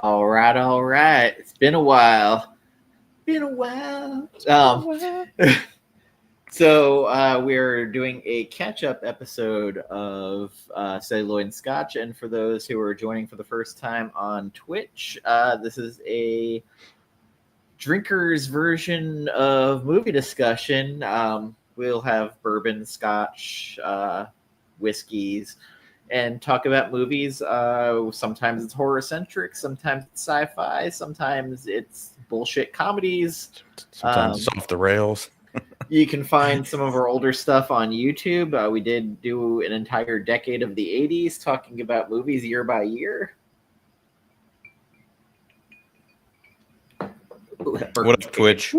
All right, all right. It's been a while. Been a while. So we're doing a catch-up episode of Celluloid and Scotch, and for those who are joining for the first time on Twitch, this is a drinker's version of movie discussion. We'll have bourbon, Scotch, whiskeys, and talk about movies. Sometimes it's horror centric, sometimes it's sci-fi, sometimes it's bullshit comedies. Sometimes it's off the rails. You can find some of our older stuff on YouTube. We did do an entire decade of the 80s talking about movies year by year. What up, Twitch?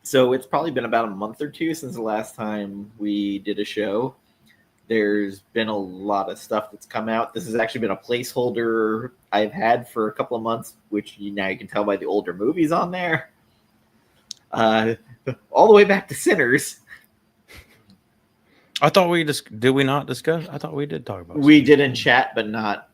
So it's probably been about a month or two since the last time we did a show. There's been a lot of stuff that's come out. This has actually been a placeholder I've had for a couple of months, which now you can tell by the older movies on there. All the way back to Sinners. I thought did we not discuss? I thought we did talk about. We did in chat, but not.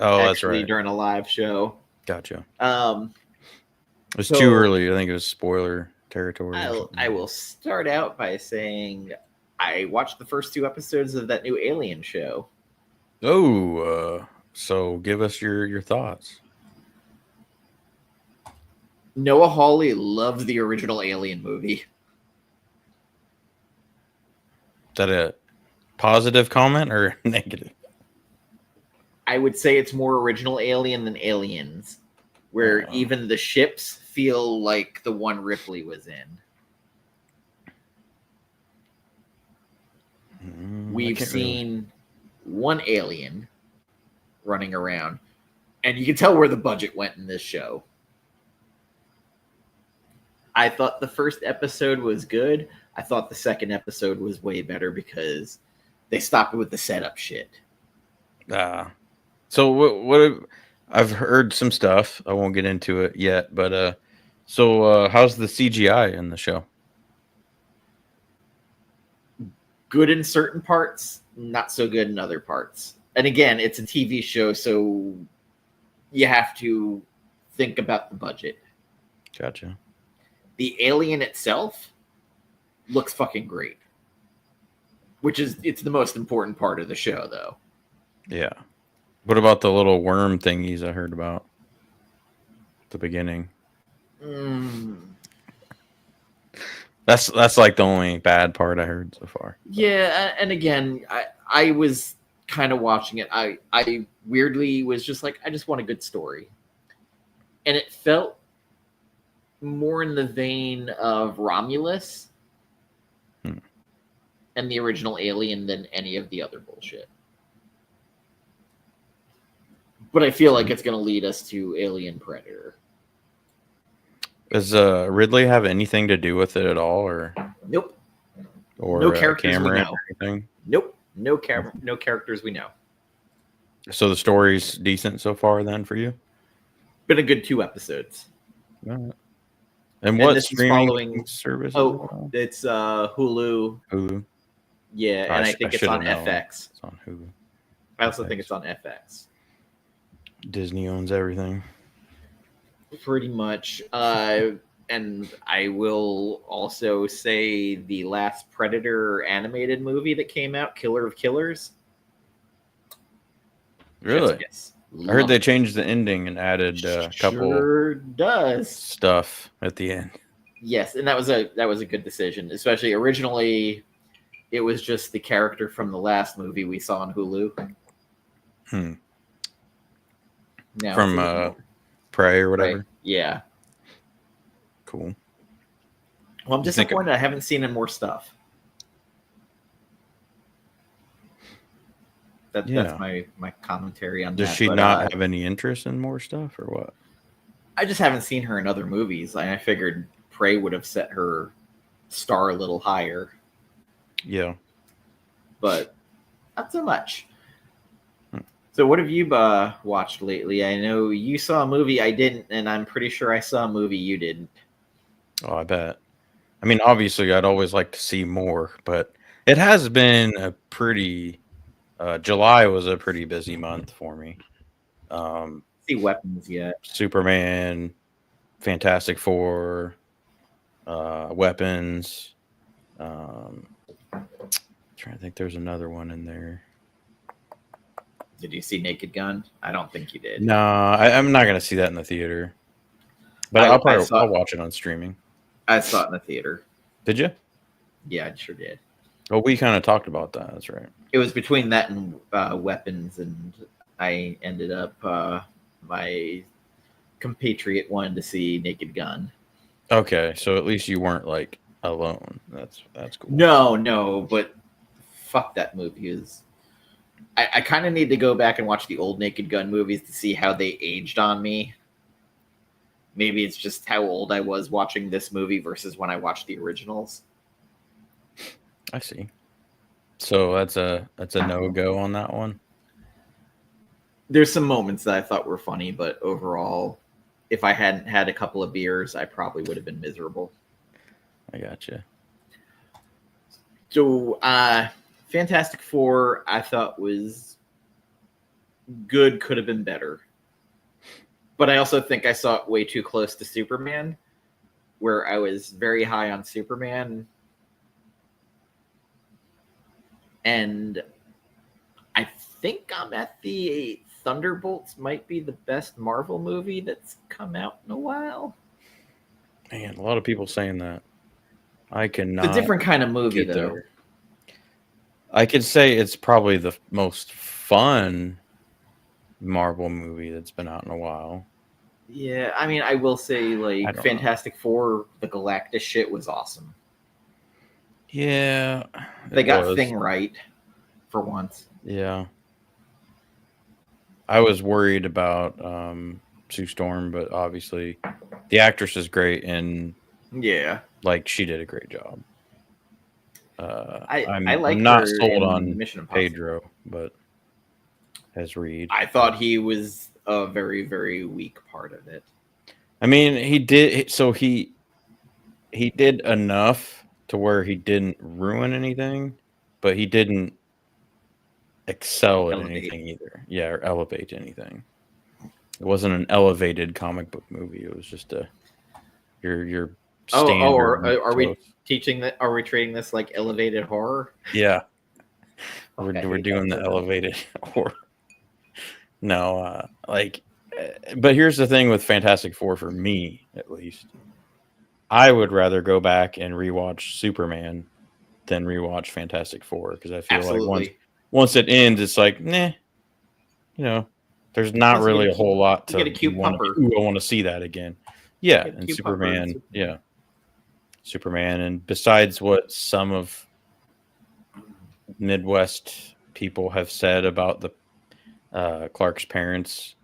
Oh, that's right. During a live show. Gotcha. It was too early. I think it was spoiler territory. I will start out by saying I watched the first two episodes of that new Alien show. Oh, so give us your thoughts. Noah Hawley loves the original Alien movie. Is that a positive comment or negative? I would say it's more original Alien than Aliens, where even the ships feel like the one Ripley was in. We've seen one alien running around, and you can tell where the budget went in this show. I thought the first episode was good. I thought the second episode was way better because they stopped with the setup shit. So what I've heard some stuff. I won't get into it yet, but so how's the CGI in the show? Good in certain parts, not so good in other parts. And again, it's a TV show, so you have to think about the budget. Gotcha. The alien itself looks fucking great. It's the most important part of the show, though. Yeah. What about the little worm thingies I heard about at the beginning? That's like the only bad part I heard so far. Yeah, and again, I was kind of watching it. I weirdly was just like, I just want a good story. And it felt more in the vein of Romulus and the original Alien than any of the other bullshit. But I feel like it's going to lead us to Alien Predator. Does Ridley have anything to do with it at all, or nope? Or no characters we know. Or anything? Nope, no characters we know. So the story's decent so far, then, for you? Been a good 2 episodes. All right. And what streaming service? Oh, it's Hulu. Hulu. Yeah, and I think it's on FX. It's on Hulu. I also think it's on FX. Disney owns everything. Pretty much. And I will also say the last Predator animated movie that came out, Killer of Killers. Really? Yes. I heard they changed the ending and added a couple stuff at the end. Yes, and that was a good decision. Especially originally, it was just the character from the last movie we saw on Hulu. Now from Prey or whatever. Right. Yeah. Cool. Well, I'm disappointed I haven't seen more stuff. That's my commentary on that. Does she not have any interest in more stuff, or what? I just haven't seen her in other movies. I figured Prey would have set her star a little higher. Yeah. But not so much. So what have you watched lately? I know you saw a movie I didn't, and I'm pretty sure I saw a movie you didn't. Oh, I bet. I mean, obviously, I'd always like to see more, but it has been a pretty July was a pretty busy month for me. See weapons yet? Superman, Fantastic Four, Weapons. Trying to think, there's another one in there. Did you see Naked Gun? I don't think you did. No, I'm not gonna see that in the theater. But I'll watch it on streaming. I saw it in the theater. Did you? Yeah, I sure did. Oh, we kind of talked about that. That's right. It was between that and Weapons, and I ended up my compatriot wanted to see Naked Gun. Okay, so at least you weren't like alone. That's cool. No, but fuck that movie. I kind of need to go back and watch the old Naked Gun movies to see how they aged on me. Maybe it's just how old I was watching this movie versus when I watched the originals. I see. So that's a no-go on that one. There's some moments that I thought were funny, but overall, if I hadn't had a couple of beers, I probably would have been miserable. I gotcha. So, Fantastic Four, I thought was good, could have been better. But I also think I saw it way too close to Superman, where I was very high on Superman. And I think I'm at the Thunderbolts might be the best Marvel movie that's come out in a while. Man, a lot of people saying that. I cannot. It's a different kind of movie, though. There. I could say it's probably the most fun Marvel movie that's been out in a while. Yeah, I mean, I will say, like, Fantastic Four, the Galactus shit was awesome. Yeah. They got Thing right for once. Yeah. I was worried about Sue Storm, but obviously the actress is great, and yeah, like she did a great job. I'm not sold on Pedro, but as Reed, I thought he was a very, very weak part of it. I mean, he did enough to where he didn't ruin anything, but he didn't excel at anything either. Yeah, or elevate anything. It wasn't an elevated comic book movie. It was just your standard. Are we teaching that? Are we treating this like elevated horror? Yeah, we're doing the elevated horror. No, but here's the thing with Fantastic Four for me, at least. I would rather go back and rewatch Superman than rewatch Fantastic Four, because I feel like once it ends, it's like, nah, there's not really a whole lot to I want to see that again. Yeah, and Superman, Superman, and besides what some of Midwest people have said about the Clark's parents,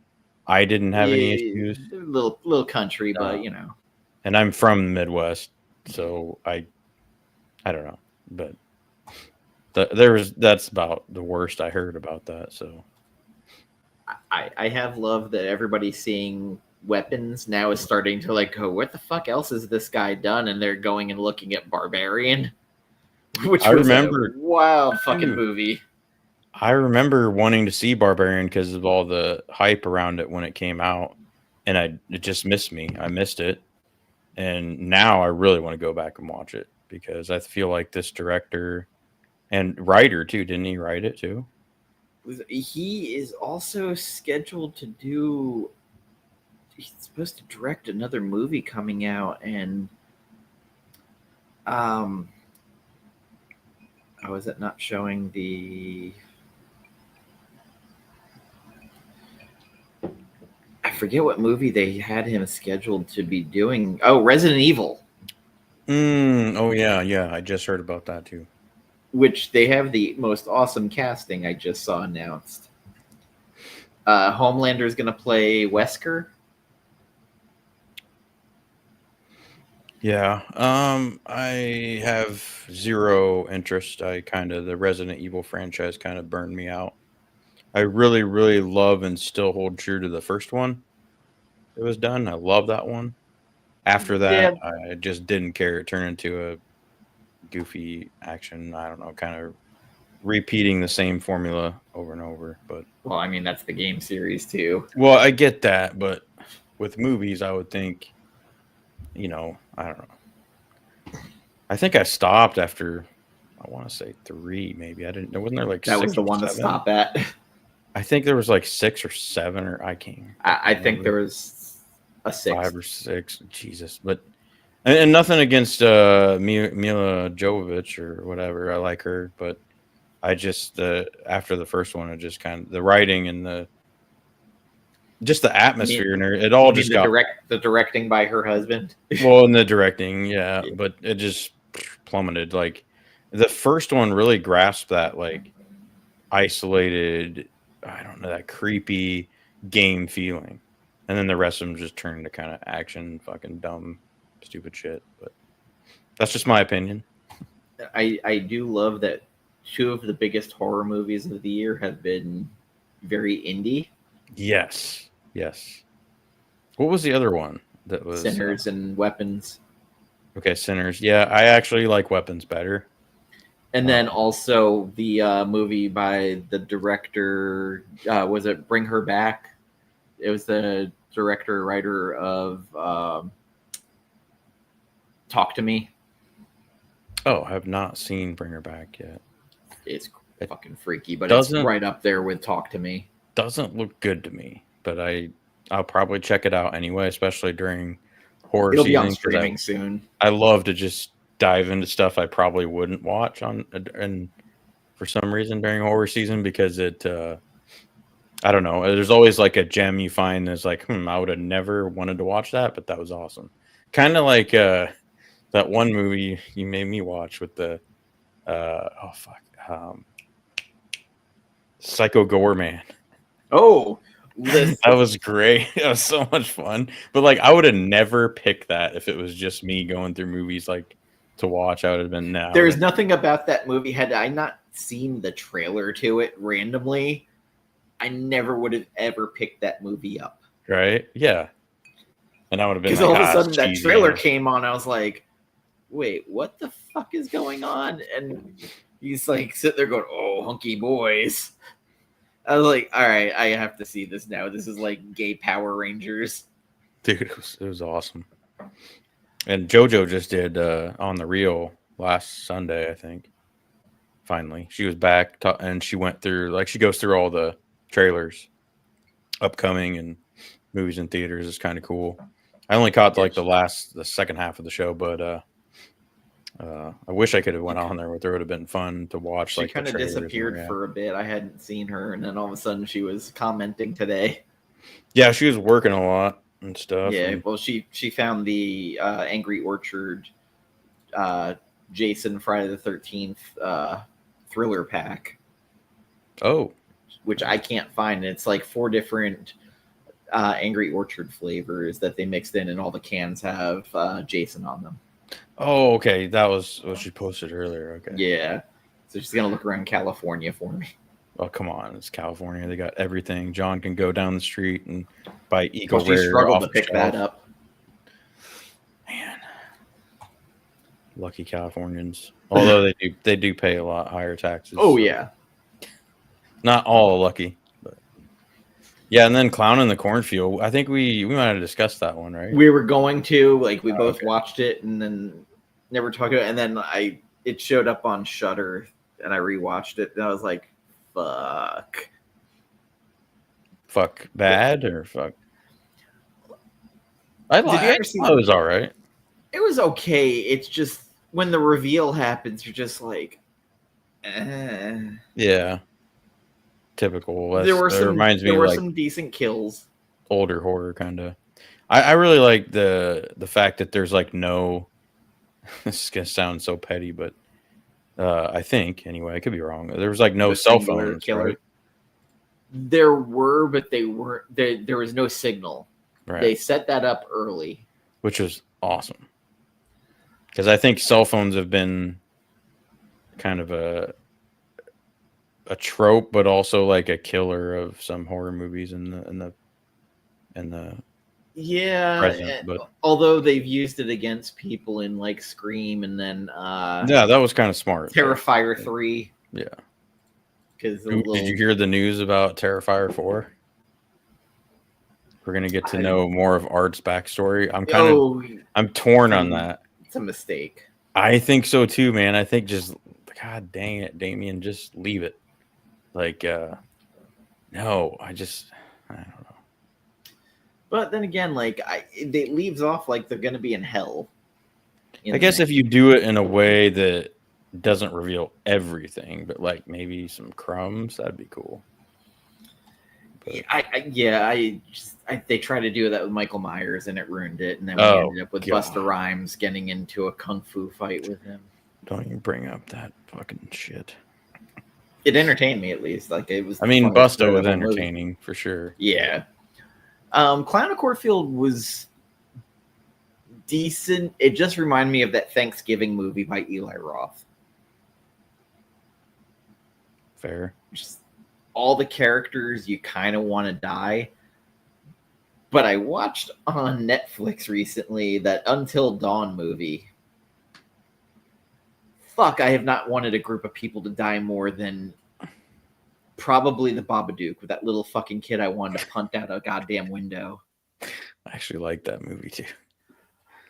I didn't have any issues. Little country, but and I'm from the Midwest, so I don't know, but that's about the worst I heard about that. So I have loved that everybody seeing Weapons now is starting to like go, what the fuck else has this guy done? And they're going and looking at Barbarian, which I remember a wild fucking movie. I remember wanting to see Barbarian because of all the hype around it when it came out, and it just missed me. I missed it, and now I really want to go back and watch it because I feel like this director and writer too, didn't he write it too? He is also scheduled to do. He's supposed to direct another movie coming out, and how is it not showing the? I forget what movie they had him scheduled to be doing. Oh, Resident Evil. Oh yeah. I just heard about that too. Which they have the most awesome casting I just saw announced. Homelander is going to play Wesker. Yeah. I have zero interest. The Resident Evil franchise kind of burned me out. I really, really love and still hold true to the first one. It was done. I love that one. After that, I just didn't care. It turned into a goofy action. I don't know, kind of repeating the same formula over and over. But well, I mean that's the game series too. well, I get that, but with movies, I would think, I don't know. I think I stopped after, I want to say 3, maybe. I didn't. Wasn't there like That 6 was the or one to 7? stop at. I think there was like 6 or 7, or I can't. I think there was a 6. 5 or 6. Jesus, but and nothing against Mila Jovovich or whatever. I like her, but I just after the first one, it just kind of the writing and the atmosphere and it all just got the directing by her husband. well, in the directing, yeah, but it just plummeted. Like the first one really grasped that like isolated, I don't know, that creepy game feeling, and then the rest of them just turned to kind of action, fucking dumb, stupid shit. But that's just my opinion. I do love that 2 of the biggest horror movies of the year have been very indie. Yes. What was the other one that was Sinners and Weapons? Okay, Sinners. Yeah, I actually like Weapons better. And then also the movie by the director, was it Bring Her Back? It was the director, writer of Talk to Me. Oh, I have not seen Bring Her Back yet. It's fucking freaky, but it's right up there with Talk to Me. Doesn't look good to me, but I'll probably check it out anyway, especially during horror It'll season. Be on streaming soon. I love to just dive into stuff I probably wouldn't watch and for some reason during horror season, because it I don't know, there's always like a gem you find that's like, I would have never wanted to watch that, but that was awesome. Kind of like that one movie you made me watch with the Psycho Goreman. Oh, that was great. That was so much fun. But like, I would have never picked that if it was just me going through movies like to watch. I would have been now. There's nothing about that movie. Had I not seen the trailer to it randomly, I never would have ever picked that movie up. Right? Yeah. And I would have been because all of a sudden that trailer came on. I was like, wait, what the fuck is going on? And he's like sitting there going, "Oh, hunky boys." I was like, all right, I have to see this now. This is like gay Power Rangers. Dude, it was awesome. And JoJo just did On the Reel last Sunday, I think. Finally. She was back and she went through, like, she goes through all the trailers upcoming and movies in theaters. It's kind of cool. I only caught like the second half of the show, but I wish I could have went on there with her. It would have been fun to watch. She kind of disappeared for a bit. I hadn't seen her, and then all of a sudden she was commenting today. Yeah, she was working a lot and stuff. Yeah, well, she found the Angry Orchard Jason Friday the 13th thriller pack. Oh. Which I can't find. It's like 4 different Angry Orchard flavors that they mixed in, and all the cans have Jason on them. Oh, okay. That was what she posted earlier. Okay. Yeah. So she's going to look around California for me. Oh, come on. It's California. They got everything. John can go down the street and buy Eco Rare. She struggled to pick that up. Man. Lucky Californians. Although they do pay a lot higher taxes. Oh, yeah. Not all lucky. But yeah, and then Clown in the Cornfield. I think we might have discussed that one, right? We were going to. Like, we both watched it and then never talked about it. And then it showed up on Shudder, and I rewatched it, and I was like, fuck. Fuck bad or fuck? It was all right. It was okay. It's just when the reveal happens, you're just like, Yeah. Typical. There were some decent kills. Older horror kind of. I really like the fact that there's like no. This is gonna sound so petty, but I think anyway, I could be wrong. There was like no cell phones, right? There were, but they weren't. There was no signal. Right. They set that up early, which was awesome. Because I think cell phones have been kind of a trope, but also like a killer of some horror movies in the present. But although they've used it against people in like Scream and then that was kind of smart. Terrifier 3. Yeah. because Did you hear the news about Terrifier 4? We're gonna get to know more of Art's backstory. I'm torn on that. It's a mistake. I think so too, man. I think just God dang it, Damien, just leave it. Like, no, I don't know. But then again, like it leaves off like they're gonna be in hell. I guess if you do it in a way that doesn't reveal everything, but like maybe some crumbs, that'd be cool. But, they tried to do that with Michael Myers and it ruined it, and then we ended up with Busta Rhymes getting into a kung fu fight with him. Don't even bring up that fucking shit. It entertained me at least. Like it was. I mean, Busta was entertaining for sure. Yeah. Clown of Courtfield was decent. It just reminded me of that Thanksgiving movie by Eli Roth. Fair. Just all the characters you kind of want to die. But I watched on Netflix recently that Until Dawn movie. Fuck, I have not wanted a group of people to die more than probably the Babadook with that little fucking kid I wanted to punt out a goddamn window. I actually like that movie too.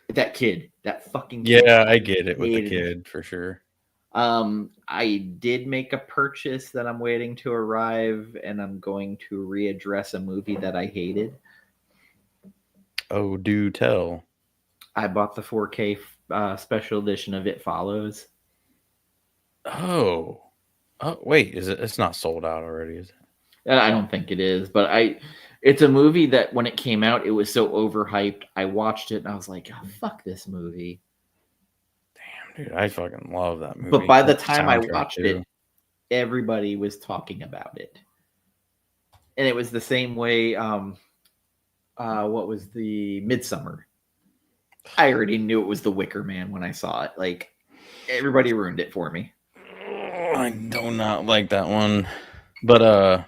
That kid, that fucking kid. Yeah, I get it with the kid for sure. I did make a purchase that I'm waiting to arrive, and I'm going to readdress a movie that I hated. Oh, do tell. I bought the 4K special edition of It Follows. Oh, wait, is it? It's not sold out already, is it? I don't think it is, but it's a movie that when it came out, it was so overhyped. I watched it and I was like, oh, fuck this movie. Damn, dude, I fucking love that movie. But by the time I watched it, everybody was talking about it. And it was the same way, what was the Midsummer? I already knew it was The Wicker Man when I saw it. Like, everybody ruined it for me. I do not like that one. But,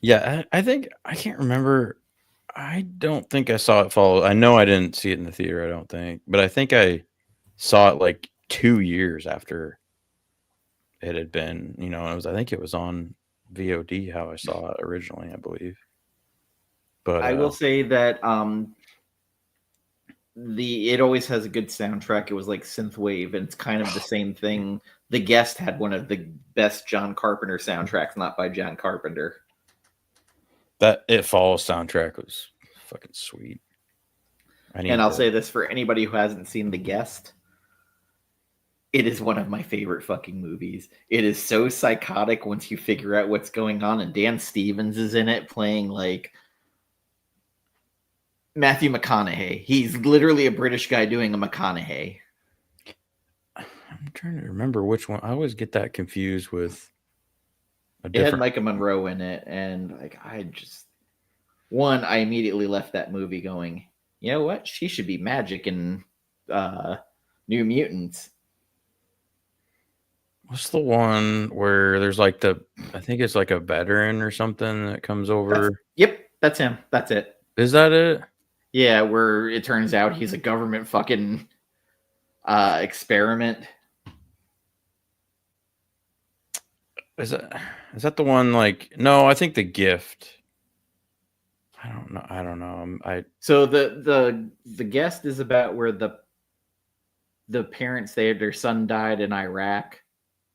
yeah, I think, I can't remember. I don't think I saw it follow. I know I didn't see it in the theater, I don't think. But I think I saw it like 2 years after it had been, I think it was on VOD how I saw it originally, I believe. But I will say that it always has a good soundtrack. It was like synthwave, and it's kind of the same thing. The Guest had one of the best John Carpenter soundtracks, not by John Carpenter. That It Follows soundtrack was fucking sweet. I'll say this for anybody who hasn't seen The Guest. It is one of my favorite fucking movies. It is so psychotic once you figure out what's going on, and Dan Stevens is in it playing like Matthew McConaughey. He's literally a British guy doing a McConaughey. I'm trying to remember which one. I always get that confused with It had Micah Monroe in it, and like I immediately left that movie going, you know what? She should be Magic in New Mutants. What's the one where there's like I think it's like a veteran or something that comes over? Yep, that's him. That's it. Is that it? Yeah, where it turns out he's a government fucking experiment. Is that the one? Like, no, I think The Gift. I don't know. So the Guest is about where the parents their son died in Iraq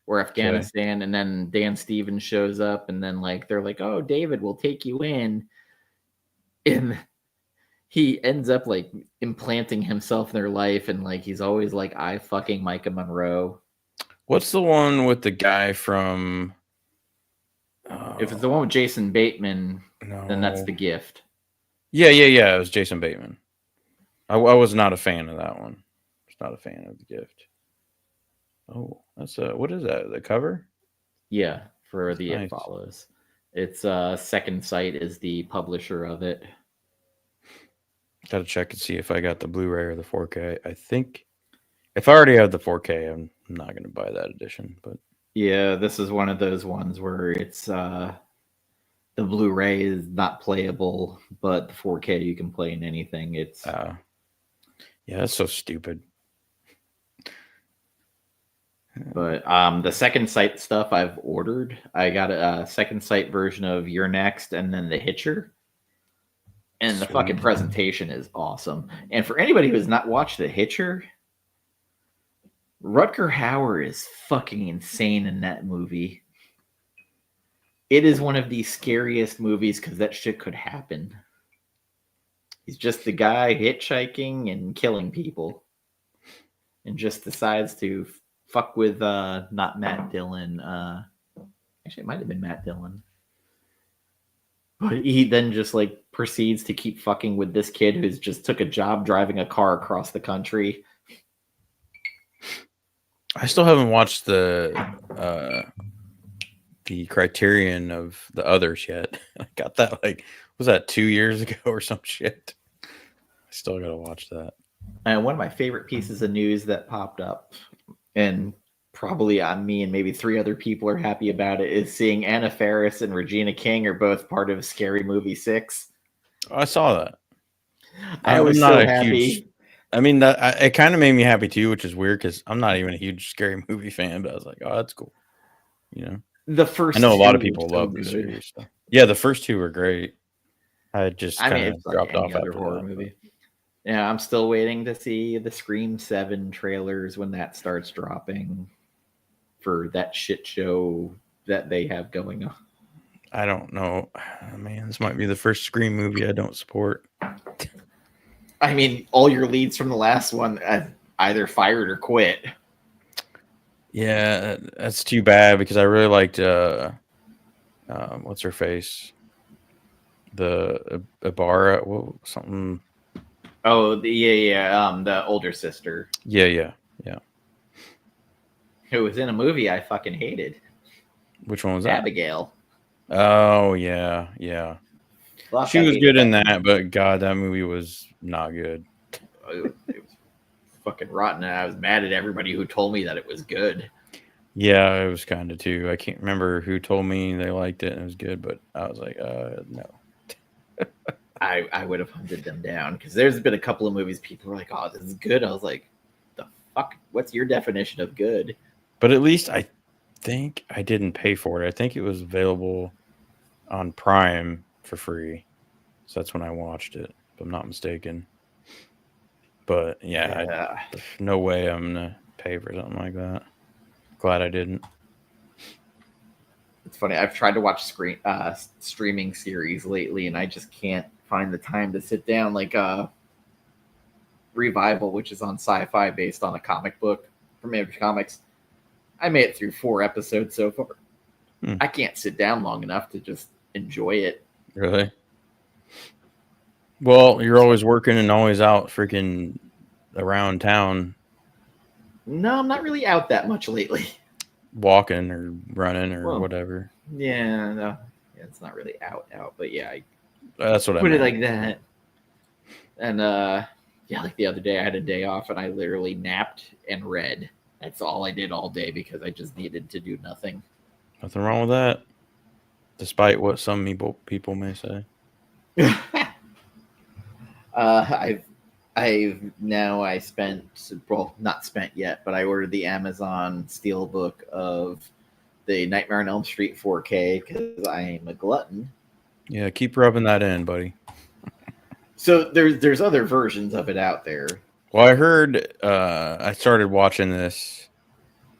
or Afghanistan, and then Dan Stevens shows up, and then like they're like, "Oh, David, we'll take you in," and he ends up like implanting himself in their life, and like he's always like, "I fucking Micah Monroe." What's the one with the guy from? If it's the one with Jason Bateman, then that's The Gift. Yeah. It was Jason Bateman. I was not a fan of that one. I was not a fan of The Gift. Oh, that's what is that? The cover? Yeah, for that's the nice. It Follows. It's Second Sight is the publisher of it. Got to check and see if I got the Blu-ray or the 4K. I think if I already have the 4K, I'm not going to buy that edition. But yeah, this is one of those ones where it's the Blu-ray is not playable, but the 4K you can play in anything. It's yeah, that's so stupid. But the second sight stuff I've ordered. I got a second sight version of You're Next and then The Hitcher. And the fucking presentation is awesome. And for anybody who has not watched The Hitcher, Rutger Hauer is fucking insane in that movie. It is one of the scariest movies because that shit could happen. He's just the guy hitchhiking and killing people. And just decides to fuck with not Matt Dillon. Actually, it might have been Matt Dillon. But he then just like proceeds to keep fucking with this kid who's just took a job driving a car across the country. I still haven't watched the Criterion of the others yet. I got that was that 2 years ago or some shit. I still gotta watch that. And one of my favorite pieces of news that popped up, and probably on me and maybe 3 other people are happy about it, is seeing Anna Faris and Regina King are both part of Scary Movie 6. I saw that. I was so happy. It kind of made me happy too, which is weird because I'm not even a huge Scary Movie fan, but I was like, oh, that's cool. The first I know a lot of people love the series. So. Yeah, the first 2 were great. I just kind of dropped off after horror movie. Yeah, I'm still waiting to see the Scream 7 trailers when that starts dropping for that shit show that they have going on. I don't know. Man, this might be the first Scream movie I don't support. I mean, all your leads from the last one either fired or quit. Yeah, that's too bad because I really liked what's her face? The Ibarra, something. Oh, the older sister. Yeah. Who was in a movie I fucking hated. Which one was that? Abigail. Oh, yeah. She was good in that, but God, that movie was not good. It was fucking rotten, and I was mad at everybody who told me that it was good. Yeah, it was kind of too. I can't remember who told me they liked it and it was good, but I was like, no. I would have hunted them down because there's been a couple of movies people were like, oh, this is good. I was like, the fuck? What's your definition of good? But at least I think I didn't pay for it. I think it was available on Prime for free. So that's when I watched it, if I'm not mistaken. But yeah. No way I'm going to pay for something like that. Glad I didn't. It's funny. I've tried to watch streaming series lately, and I just can't find the time to sit down. Like Revival, which is on Sci-Fi based on a comic book from Image Comics. I made it through 4 episodes so far. I can't sit down long enough to just enjoy it. Really? Well, you're always working and always out freaking around town. No, I'm not really out that much lately. Walking or running or whatever. Yeah, no. Yeah, it's not really out, but yeah. That's what I put it like that. And like the other day I had a day off and I literally napped and read. That's all I did all day because I just needed to do nothing. Nothing wrong with that. Despite what some people may say. I spent, well, not spent yet, but I ordered the Amazon Steelbook of the Nightmare on Elm Street 4K because I am a glutton. Yeah, keep rubbing that in, buddy. So there's other versions of it out there. Well, I heard I started watching this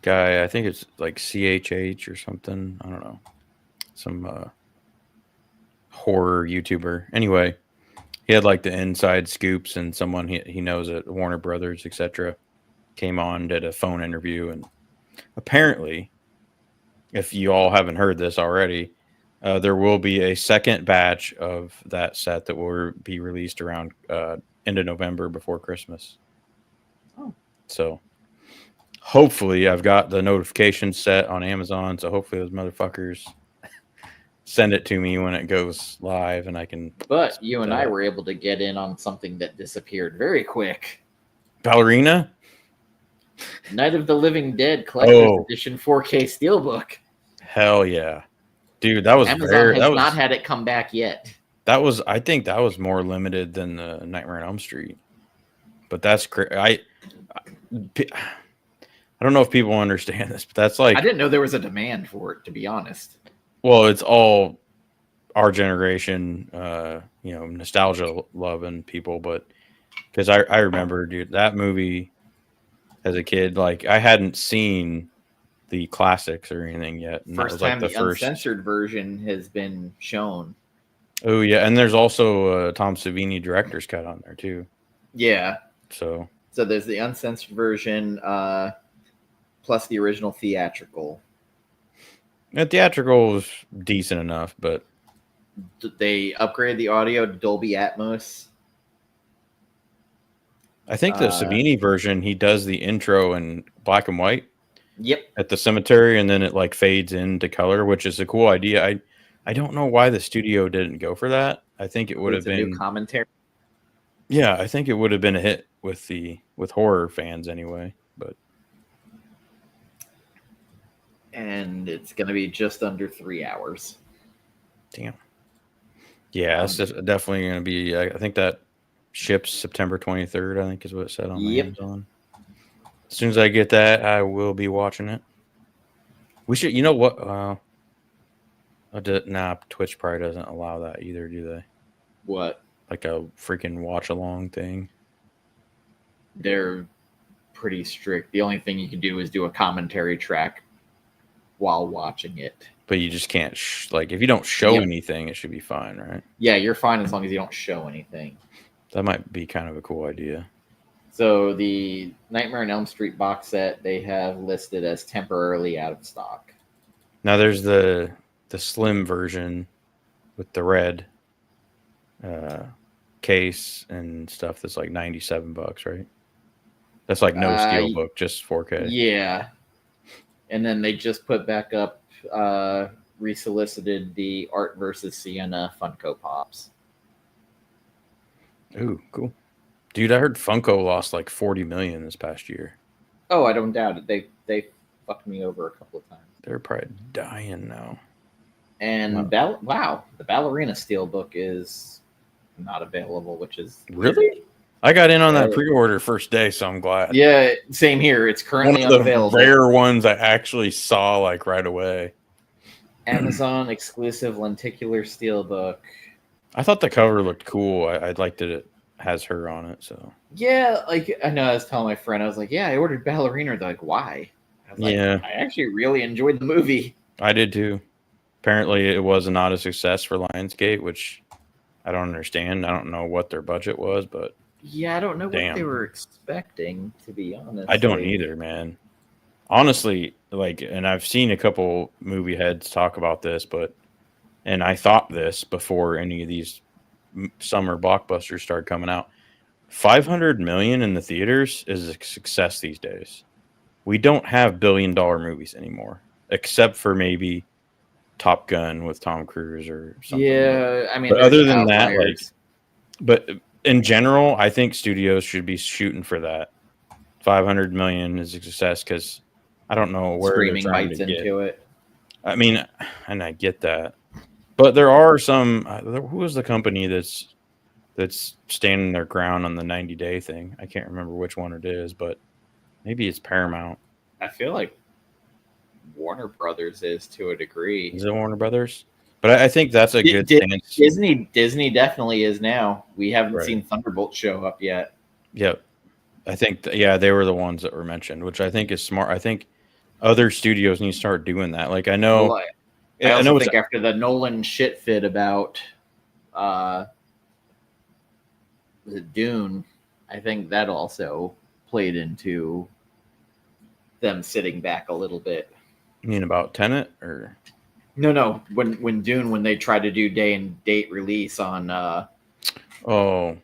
guy. I think it's like CHH or something. I don't know. Some horror YouTuber. Anyway, he had like the inside scoops, and someone he knows at Warner Brothers, etc., came on, did a phone interview, and apparently, if you all haven't heard this already, there will be a second batch of that set that will be released around end of November before Christmas. Oh. So hopefully I've got the notification set on Amazon, so hopefully those motherfuckers send it to me when it goes live and I can. But you and I were able to get in on something that disappeared very quick. Ballerina? Night of the Living Dead Collector's Edition 4K Steelbook. Hell yeah. Dude, that was Amazon has not had it come back yet. I think that was more limited than the Nightmare on Elm Street. But that's crazy. I don't know if people understand this, but that's like I didn't know there was a demand for it, to be honest. well, it's all our generation, nostalgia loving people, but because I remember, dude, that movie as a kid, like I hadn't seen the classics or anything yet, and that First was like time the the first. uncensored version has been shown. Oh yeah, and there's also a Tom Savini director's cut on there too. Yeah. So there's the uncensored version plus the original theatrical. the theatrical was decent enough, but They upgraded the audio to Dolby Atmos. I think the Savini version, he does the intro in black and white. Yep. At the cemetery, and then it like fades into color, which is a cool idea. I don't know why the studio didn't go for that. I think it would have been new commentary. Yeah, I think it would have been a hit with horror fans anyway. But and it's going to be just under 3 hours. Damn. Yeah, it's definitely going to be. I think that ships September 23rd. I think is what it said on Amazon. As soon as I get that, I will be watching it. We should. You know what? Twitch probably doesn't allow that either, do they? What? Like a freaking watch along thing. They're pretty strict. The only thing you can do is do a commentary track while watching it. But you just can't if you don't show anything, it should be fine, right? Yeah, you're fine as long as you don't show anything. That might be kind of a cool idea. So the Nightmare on Elm Street box set they have listed as temporarily out of stock. Now there's the slim version with the red case and stuff that's like $97, right? That's like no steelbook, just 4K. Yeah. And then they just put back up, resolicited the Art versus Sienna Funko Pops. Ooh, cool. Dude, I heard Funko lost like 40 million this past year. Oh, I don't doubt it. They fucked me over a couple of times. They're probably dying now. And wow, the Ballerina Steelbook is not available, which is really weird. I got in on that pre-order first day, so I'm glad. Yeah, same here. It's currently unavailable. One of the rare ones I actually saw like right away. Amazon exclusive lenticular Steelbook. I thought the cover looked cool. I liked that it has her on it. So yeah, like I know I was telling my friend, I was like, yeah, I ordered Ballerina. They're like, why? I was like, I actually really enjoyed the movie. I did too. Apparently, it was not a success for Lionsgate, which I don't understand. I don't know what their budget was, but yeah, I don't know what they were expecting, to be honest. I don't either, man. Honestly, and I've seen a couple movie heads talk about this, and I thought this before any of these summer blockbusters started coming out. 500 million in the theaters is a success these days. We don't have billion-dollar movies anymore, except for maybe Top Gun with Tom Cruise or something. Yeah, I mean, but other than that, but in general, I think studios should be shooting for that. 500 million is a success because I don't know where streaming bites into it. I mean, and I get that, but there are some. Who was the company that's standing their ground on the 90-day thing? I can't remember which one it is, but maybe it's Paramount. I feel like Warner Brothers is to a degree. Is it Warner Brothers? But I think that's a good stance. Disney definitely is now. We haven't seen Thunderbolt show up yet. Yep. I think, they were the ones that were mentioned, which I think is smart. I think other studios need to start doing that. Like, I know. Well, I also think after the Nolan shit fit about Dune, I think that also played into them sitting back a little bit. You mean about Tenet or? No. When Dune, when they tried to do day and date release on when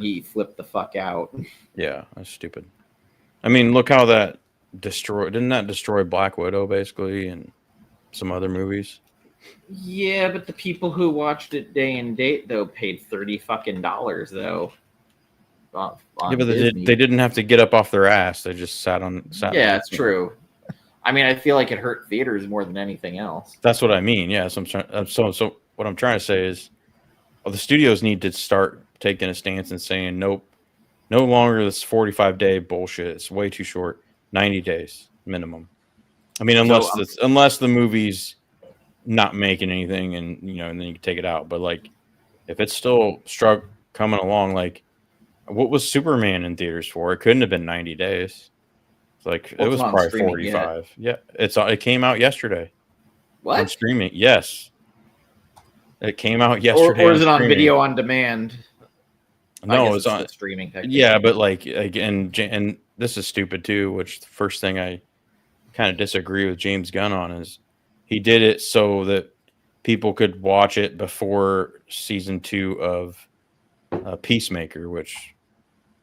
he flipped the fuck out. Yeah, that's stupid. I mean, look how that didn't that destroy Black Widow basically and some other movies? Yeah, but the people who watched it day and date though paid $30 though. Yeah, but they didn't have to get up off their ass. They just sat. Yeah, it's true. I mean, I feel like it hurt theaters more than anything else. That's what I mean. Yeah. So what I'm trying to say is, the studios need to start taking a stance and saying, nope, no longer this 45-day bullshit. It's way too short. 90 days minimum. I mean, unless the movie's not making anything, and and then you can take it out. But like, if it's still coming along, like, what was Superman in theaters for? It couldn't have been 90 days. It's like it was probably 45. Yet. Yeah, it came out yesterday. What? On streaming? Yes, it came out yesterday. Or is it on video on demand? No, it's on streaming. Yeah, but like again, and this is stupid too. Which the first thing I kind of disagree with James Gunn on is he did it so that people could watch it before season 2 of Peacemaker, which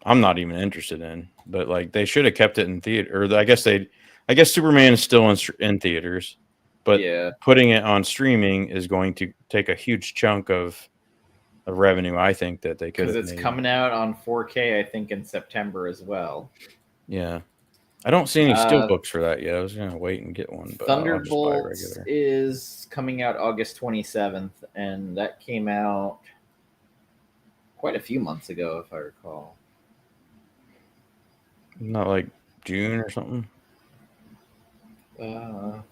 I'm not even interested in. But like, they should have kept it in theater. Or I guess Superman is still in theaters, but putting it on streaming is going to take a huge chunk of revenue. I think that they could, because it's coming out on 4K. I think in September as well. Yeah. I don't see any steelbooks for that yet. I was gonna wait and get one. But Thunderbolts is coming out August 27th, and that came out quite a few months ago, if I recall. Not like June or something. I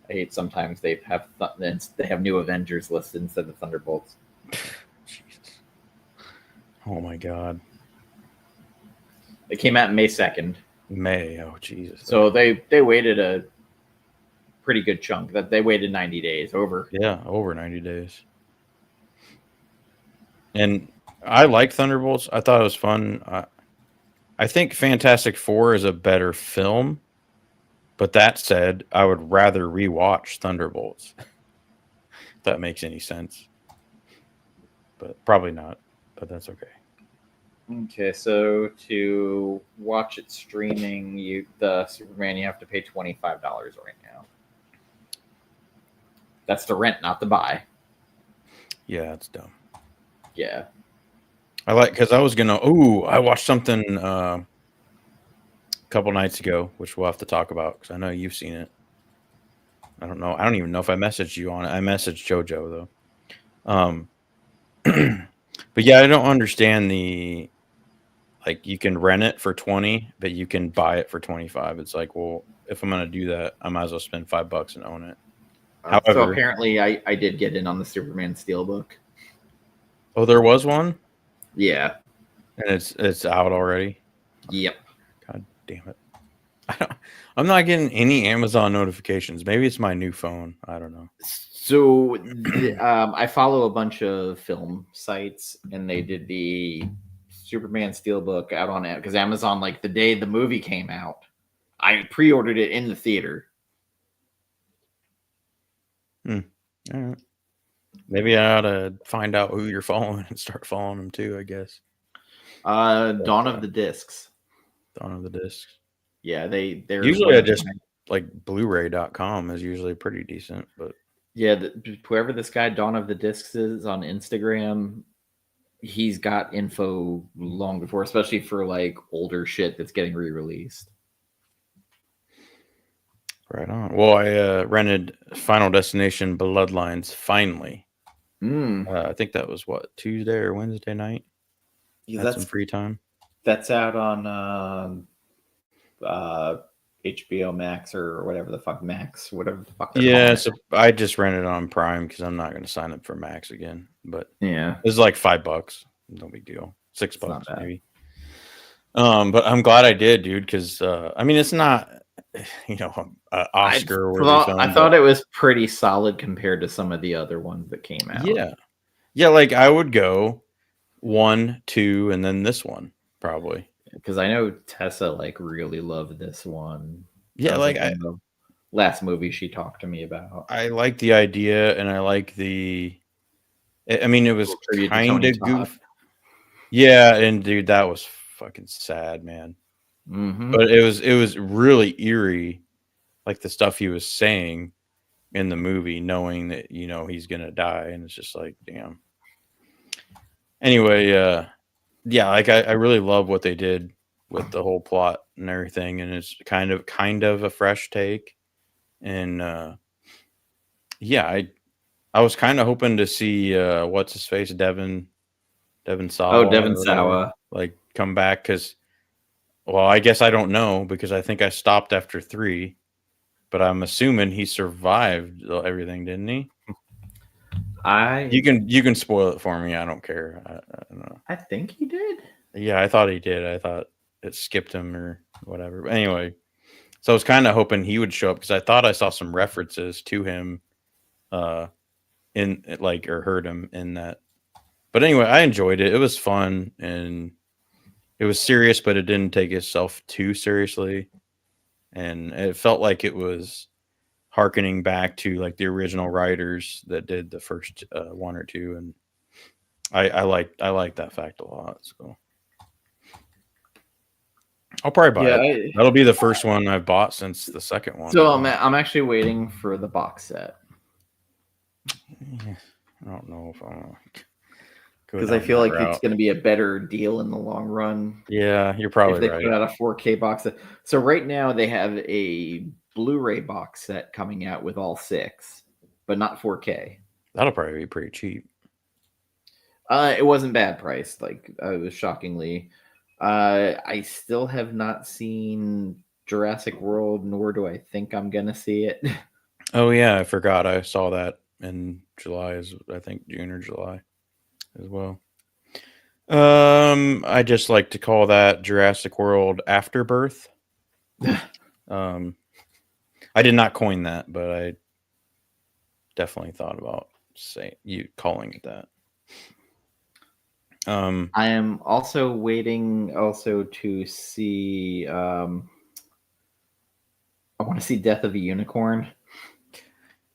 hate sometimes they have new Avengers listed instead of Thunderbolts. Jesus. Oh my God. It came out May 2nd. May. Oh Jesus. So they waited a pretty good chunk. That they waited 90 days over. Yeah, over 90 days. And I like Thunderbolts. I thought it was fun. I think Fantastic Four is a better film. But that said, I would rather rewatch Thunderbolts. If that makes any sense. But probably not. But that's okay. Okay, so to watch it streaming, the Superman, you have to pay $25 right now. That's the rent, not the buy. Yeah, that's dumb. Yeah. Because I was gonna. I watched something a couple nights ago, which we'll have to talk about because I know you've seen it. I don't know. I don't even know if I messaged you on it. I messaged JoJo though. But yeah, I don't understand the, like, you can rent it for 20, but you can buy it for 25. It's like, well, if I'm gonna do that, I might as well spend $5 and own it. However, so apparently, I did get in on the Superman Steelbook. Oh, there was one. Yeah, and it's out already. Yep. God damn it! I'm not getting any Amazon notifications. Maybe it's my new phone. I don't know. So I follow a bunch of film sites, and they did the Superman Steelbook out on it because Amazon, like the day the movie came out, I pre-ordered it in the theater. All right. Maybe I ought to find out who you're following and start following them too, I guess. Dawn of the Discs. Dawn of the Discs. Yeah, they're usually I just like Blu-ray.com is usually pretty decent, but yeah, whoever this guy Dawn of the Discs is on Instagram, he's got info long before, especially for like older shit that's getting re-released. Right on. Well, I rented Final Destination Bloodlines finally. I think that was Tuesday or Wednesday night. Yeah, that's some free time. That's out on HBO Max or whatever the fuck Max, whatever the fuck. Yeah, so I just rented it on Prime because I'm not going to sign up for Max again. But yeah, it's like $5. No big deal. $6 maybe. But I'm glad I did, dude. Because I mean, it's not, Oscar. I thought it was pretty solid compared to some of the other ones that came out. Yeah. Like I would go 1, 2, and then this one probably. Because I know Tessa like really loved this one. Yeah, like the last movie she talked to me about. I like the idea, and I like the. I mean, it was kind of goofy. Yeah, and dude, that was fucking sad, man. Mm-hmm. But it was really eerie, like the stuff he was saying in the movie, knowing that he's gonna die, and it's just like, damn. Anyway, yeah, like I really love what they did with the whole plot and everything, and it's kind of a fresh take, and yeah, I was kind of hoping to see what's his face, Devin Sawa, Oh, Devin or whatever, Sawa. like come back because, well, I guess I don't know because I think I stopped after 3, but I'm assuming he survived everything, didn't he? You can spoil it for me. I don't care. I don't know. I think he did. Yeah, I thought he did. I thought it skipped him or whatever. But anyway, so I was kind of hoping he would show up because I thought I saw some references to him, in like, or heard him in that. But anyway, I enjoyed it. It was fun and it was serious, but it didn't take itself too seriously, and it felt like it was harkening back to like the original writers that did the first 1 or 2, and I like that fact a lot. So I'll probably buy it. That'll be the first one I've bought since the second one. So I'm actually waiting for the box set. I don't know if I because I feel like it's going to be a better deal in the long run. Yeah, you're probably if they right. put out a 4K box set. So right now they have a Blu-ray box set coming out with all 6, but not 4K. That'll probably be pretty cheap. It wasn't bad priced. Like it was shockingly. I still have not seen Jurassic World, nor do I think I'm gonna see it. Oh yeah, I forgot. I saw that in July, I think June or July as well. I just like to call that Jurassic World Afterbirth. I did not coin that, but I definitely thought about calling it that. I am also waiting to see I want to see Death of a Unicorn.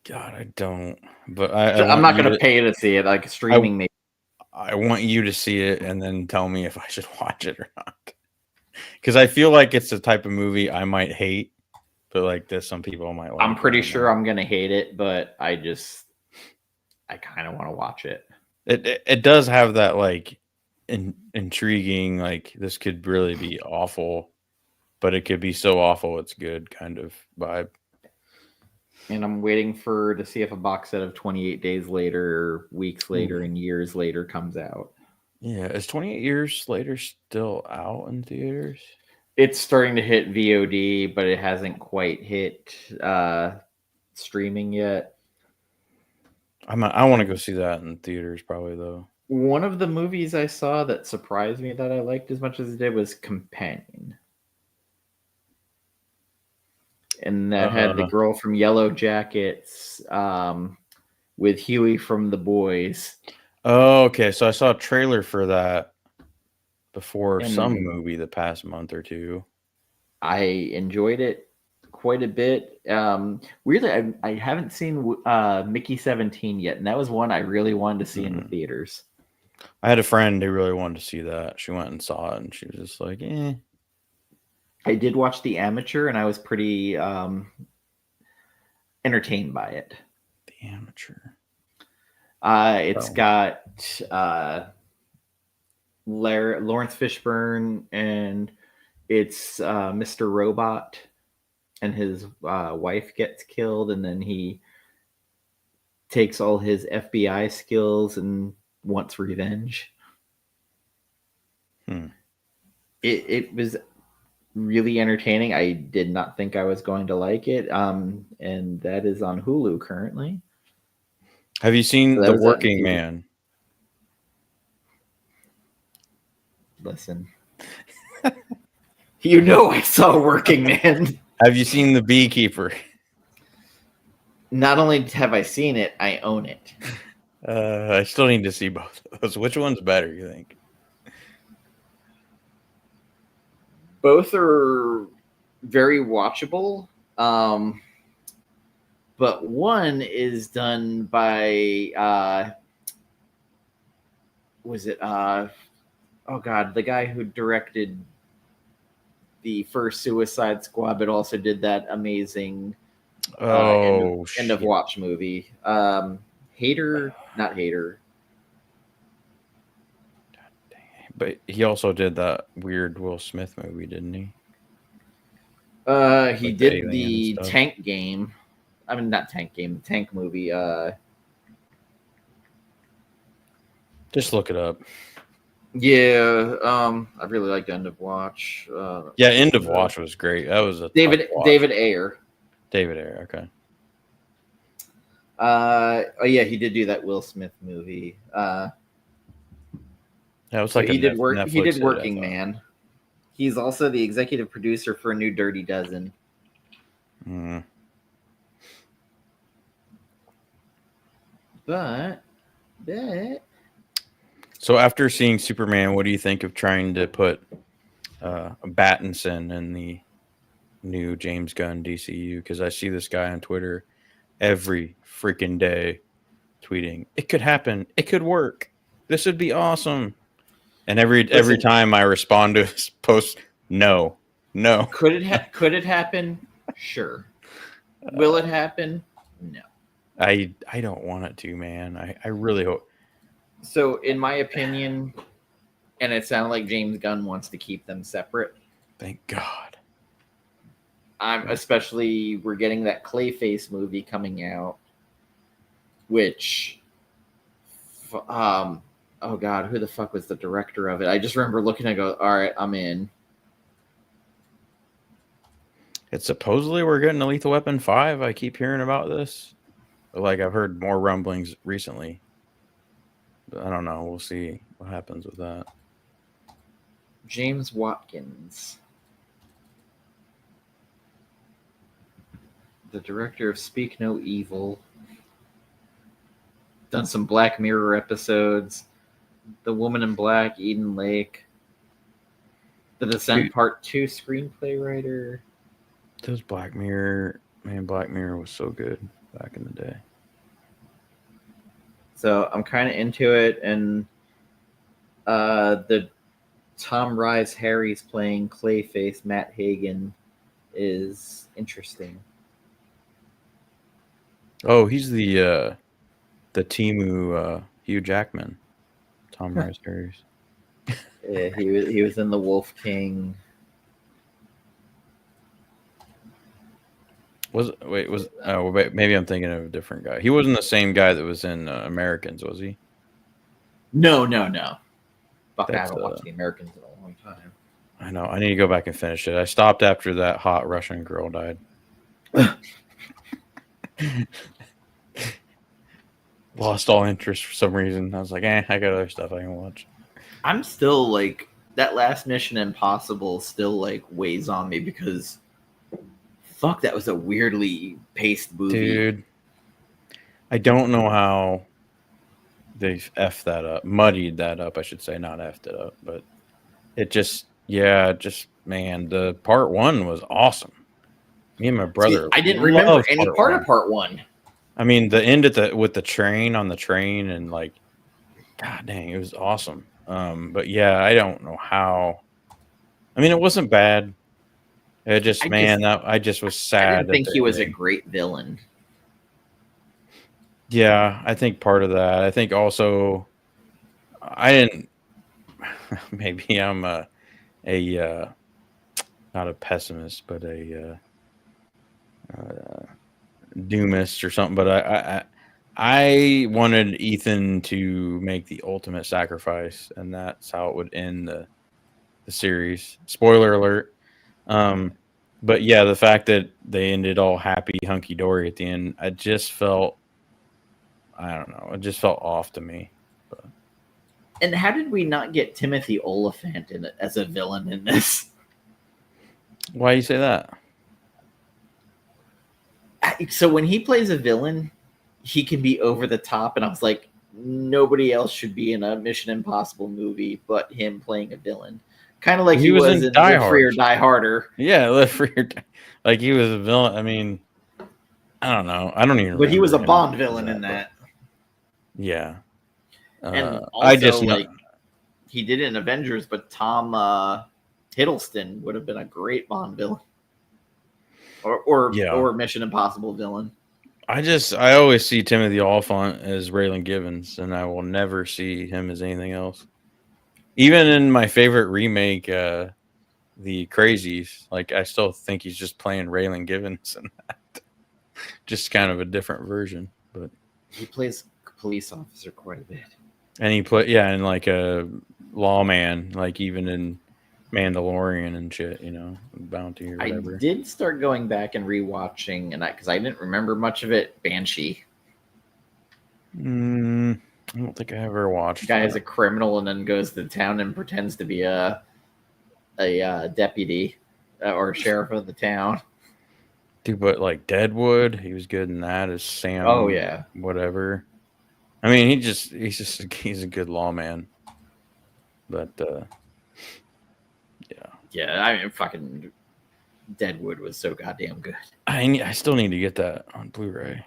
God, I don't. But I'm not going to pay to see it, like streaming. Maybe I want you to see it and then tell me if I should watch it or not. Because I feel like it's the type of movie I might hate, but like this, some people might like. I'm pretty sure I'm going to hate it, but I kind of want to watch it. It does have that like intriguing, like this could really be awful, but it could be so awful it's good kind of vibe. And I'm waiting to see if a box set of 28 Days Later, weeks later, and years later comes out. Yeah, is 28 Years Later still out in theaters? It's starting to hit VOD, but it hasn't quite hit streaming yet. I want to go see that in theaters probably though. One of the movies I saw that surprised me that I liked as much as it did was Companion. And that had the girl from Yellow Jackets with Huey from The Boys. Oh, okay. So I saw a trailer for that before some movie the past month or 2. I enjoyed it quite a bit. Weirdly, I haven't seen Mickey 17 yet, and that was one I really wanted to see in the theaters. I had a friend who really wanted to see that. She went and saw it, and she was just like, eh. I did watch The Amateur, and I was pretty entertained by it. The Amateur. It's got Lawrence Fishburne, and it's Mr. Robot, and his wife gets killed, and then he takes all his FBI skills and wants revenge. It was really entertaining. I did not think I was going to like it, and that is on Hulu currently. Have you seen The Working Man? Listen, you know I saw Working Man. Have you seen The Beekeeper? Not only have I seen it, I own it. I still need to see both of those. Which one's better, you think? Both are very watchable, but one is done by the guy who directed the first Suicide Squad, but also did that amazing end of Watch movie. Not Hater. But he also did that weird Will Smith movie, didn't he? He did the Tank Game. I mean, not Tank Game, the Tank movie. Just look it up. Yeah, I really liked End of Watch. Yeah, End of Watch was great. That was a David Ayer. David Ayer, okay. Oh yeah, he did do that Will Smith movie. Yeah, it was like he did work. Netflix He did hit, Working Man. He's also the executive producer for a new Dirty Dozen. Mm. But so after seeing Superman, what do you think of trying to put Battinson in the new James Gunn DCU? Because I see this guy on Twitter every freaking day tweeting, "It could happen. It could work. This would be awesome." And every time I respond to his post, no. Could it happen? Sure. Will it happen? No. I don't want it to, man. I really hope. So, in my opinion, and it sounded like James Gunn wants to keep them separate. Thank God. We're getting that Clayface movie coming out, which, oh God, who the fuck was the director of it? I just remember looking and go, all right, I'm in. It's supposedly we're getting a Lethal Weapon 5. I keep hearing about this. Like, I've heard more rumblings recently. But I don't know. We'll see what happens with that. James Watkins, the director of Speak No Evil. Done some Black Mirror episodes. The Woman in Black, Eden Lake. The Descent Part 2 screenplay writer. Those Black Mirror, man, Black Mirror was so good back in the day. So I'm kind of into it, and the Tom Rise Harry's playing Clayface, Matt Hagen, is interesting. Oh, he's the Timu Hugh Jackman, Tom Rise Harry's. Yeah, he was in The Wolf King. Maybe I'm thinking of a different guy. He wasn't the same guy that was in Americans, was he? No. Fuck, I haven't watched The Americans in a long time. I know. I need to go back and finish it. I stopped after that hot Russian girl died. Lost all interest for some reason. I was like, I got other stuff I can watch. I'm still like, that last Mission Impossible still like weighs on me because fuck, that was a weirdly paced movie. Dude, I don't know how they effed that up. Muddied that up, I should say. Not effed it up. But it just, man, the part 1 was awesome. Me and my brother. I didn't remember any part of part 1. I mean, the end with the train on the train and like, god dang, it was awesome. But yeah, I don't know how. I mean, it wasn't bad. It just, I just was sad. I didn't think he was a great villain. Yeah, I think part of that. I think also, I didn't. Maybe I'm not a pessimist, but a doomist or something. But I wanted Ethan to make the ultimate sacrifice, and that's how it would end the series. Spoiler alert. But yeah, the fact that they ended all happy, hunky dory at the end, I just felt, I don't know, it just felt off to me. But. And how did we not get Timothy Olyphant in it as a villain in this? Why do you say that? So when he plays a villain, he can be over the top, and I was like, nobody else should be in a Mission Impossible movie but him playing a villain. Kind of like he was in Live Free or Die Harder. Yeah, Live Free or Die. Like he was a villain. I mean, I don't know. I don't even. But he was a Bond villain in that. Yeah. And also, he did it in Avengers, but Tom Hiddleston would have been a great Bond villain, or Mission Impossible villain. I always see Timothy Olyphant as Raylan Givens, and I will never see him as anything else. Even in my favorite remake, The Crazies, like I still think he's just playing Raylan Givens in that. Just kind of a different version, but he plays police officer quite a bit. And he played, and like a lawman, like even in Mandalorian and shit, Bounty or I whatever. did start going back and rewatching, and because I didn't remember much of it, Banshee. I don't think I ever watched. The guy is a criminal and then goes to town and pretends to be a deputy or a sheriff of the town. Dude, but like Deadwood, he was good in that as Sam. Oh yeah, whatever. I mean, he's a good lawman. But yeah. I mean, fucking Deadwood was so goddamn good. I still need to get that on Blu-ray.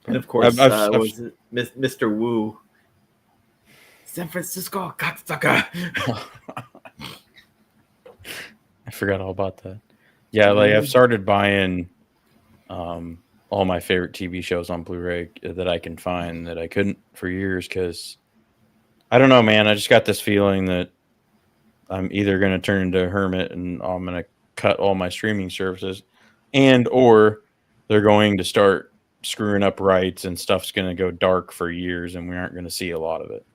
And of course, was it Mr. Wu? San Francisco cocksucker. I forgot all about that. Yeah, like I've started buying all my favorite TV shows on Blu-ray that I can find that I couldn't for years because I don't know, man. I just got this feeling that I'm either going to turn into a hermit and I'm going to cut all my streaming services, or they're going to start screwing up rights and stuff's going to go dark for years and we aren't going to see a lot of it.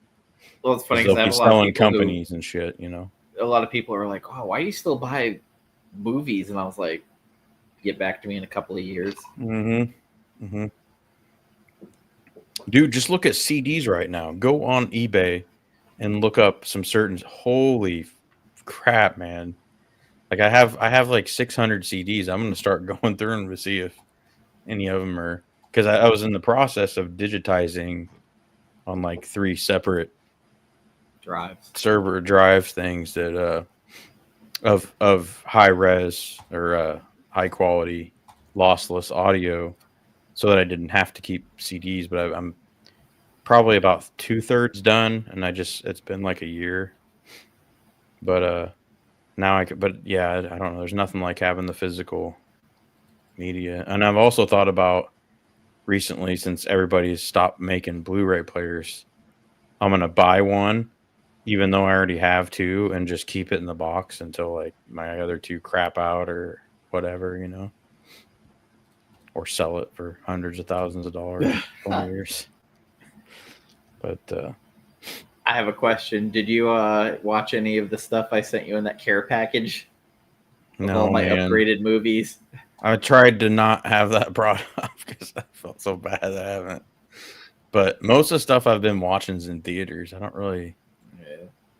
Well, it's funny because I they'll have be a lot of selling people companies and shit, A lot of people are like, "Oh, why do you still buy movies?" And I was like, "Get back to me in a couple of years." Dude, just look at CDs right now. Go on eBay and look up some certain. Holy crap, man! Like I have like 600 CDs. I'm gonna start going through them to see if any of them are, because I was in the process of digitizing on like 3 separate server drive things that of high res or high quality lossless audio, so that I didn't have to keep CDs. But I'm probably about 2/3 done, and it's been like a year. But now I could. But yeah, I don't know. There's nothing like having the physical media. And I've also thought about recently, since everybody's stopped making Blu-ray players, I'm gonna buy one, even though I already have 2, and just keep it in the box until like my other 2 crap out or whatever, or sell it for hundreds of thousands of dollars in 20 years. But I have a question. Did you watch any of the stuff I sent you in that care package? With all my upgraded movies. I tried to not have that brought up because I felt so bad that I haven't. But most of the stuff I've been watching is in theaters. I don't really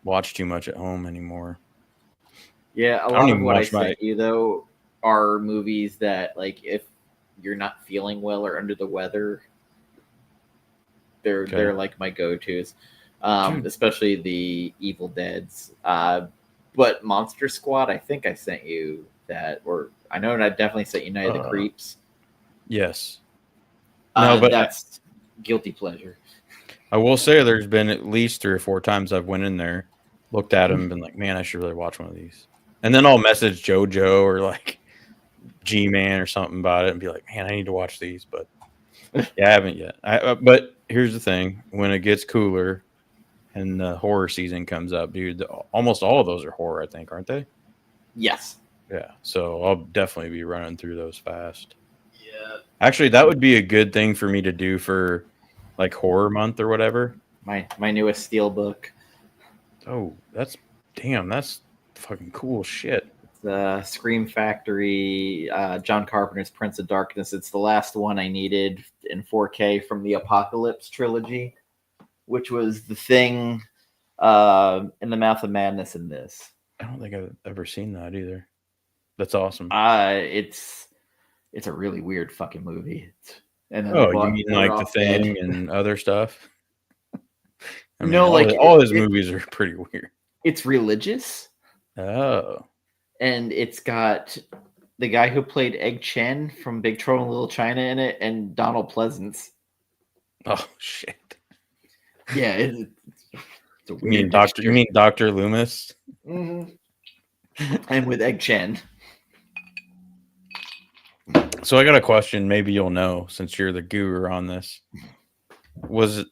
watch too much at home anymore. Yeah, a lot of what I sent you, though, are movies that, like, if you're not feeling well or under the weather, they're like my go-tos. Especially the Evil Deads. But Monster Squad, I think I sent you that, or I know I definitely sent you Night of the Creeps. Yes. No, but that's guilty pleasure. I will say there's been at least 3 or 4 times I've went in there, looked at them, and been like, man, I should really watch one of these. And then I'll message JoJo or like G-Man or something about it and be like, man, I need to watch these. But yeah, I haven't yet. But here's the thing. When it gets cooler and the horror season comes up, dude, almost all of those are horror, I think, aren't they? Yes. Yeah. So I'll definitely be running through those fast. Yeah. Actually, that would be a good thing for me to do for like horror month or whatever. My newest steel book. Oh, that's fucking cool shit. The Scream Factory, John Carpenter's Prince of Darkness. It's the last one I needed in 4K from the Apocalypse trilogy, which was The Thing, In the Mouth of Madness, and this. I don't think I've ever seen that either. That's awesome. It's a really weird fucking movie. And then you mean like The Thing and other stuff? I mean, no, all his movies are pretty weird. It's religious. Oh. And it's got the guy who played Egg Chen from Big Trouble in Little China in it, and Donald Pleasance. Oh shit! Yeah, it's a weird. You mean Dr. Loomis? Mm-hmm. And with Egg Chen. So I got a question. Maybe you'll know since you're the guru on this. Was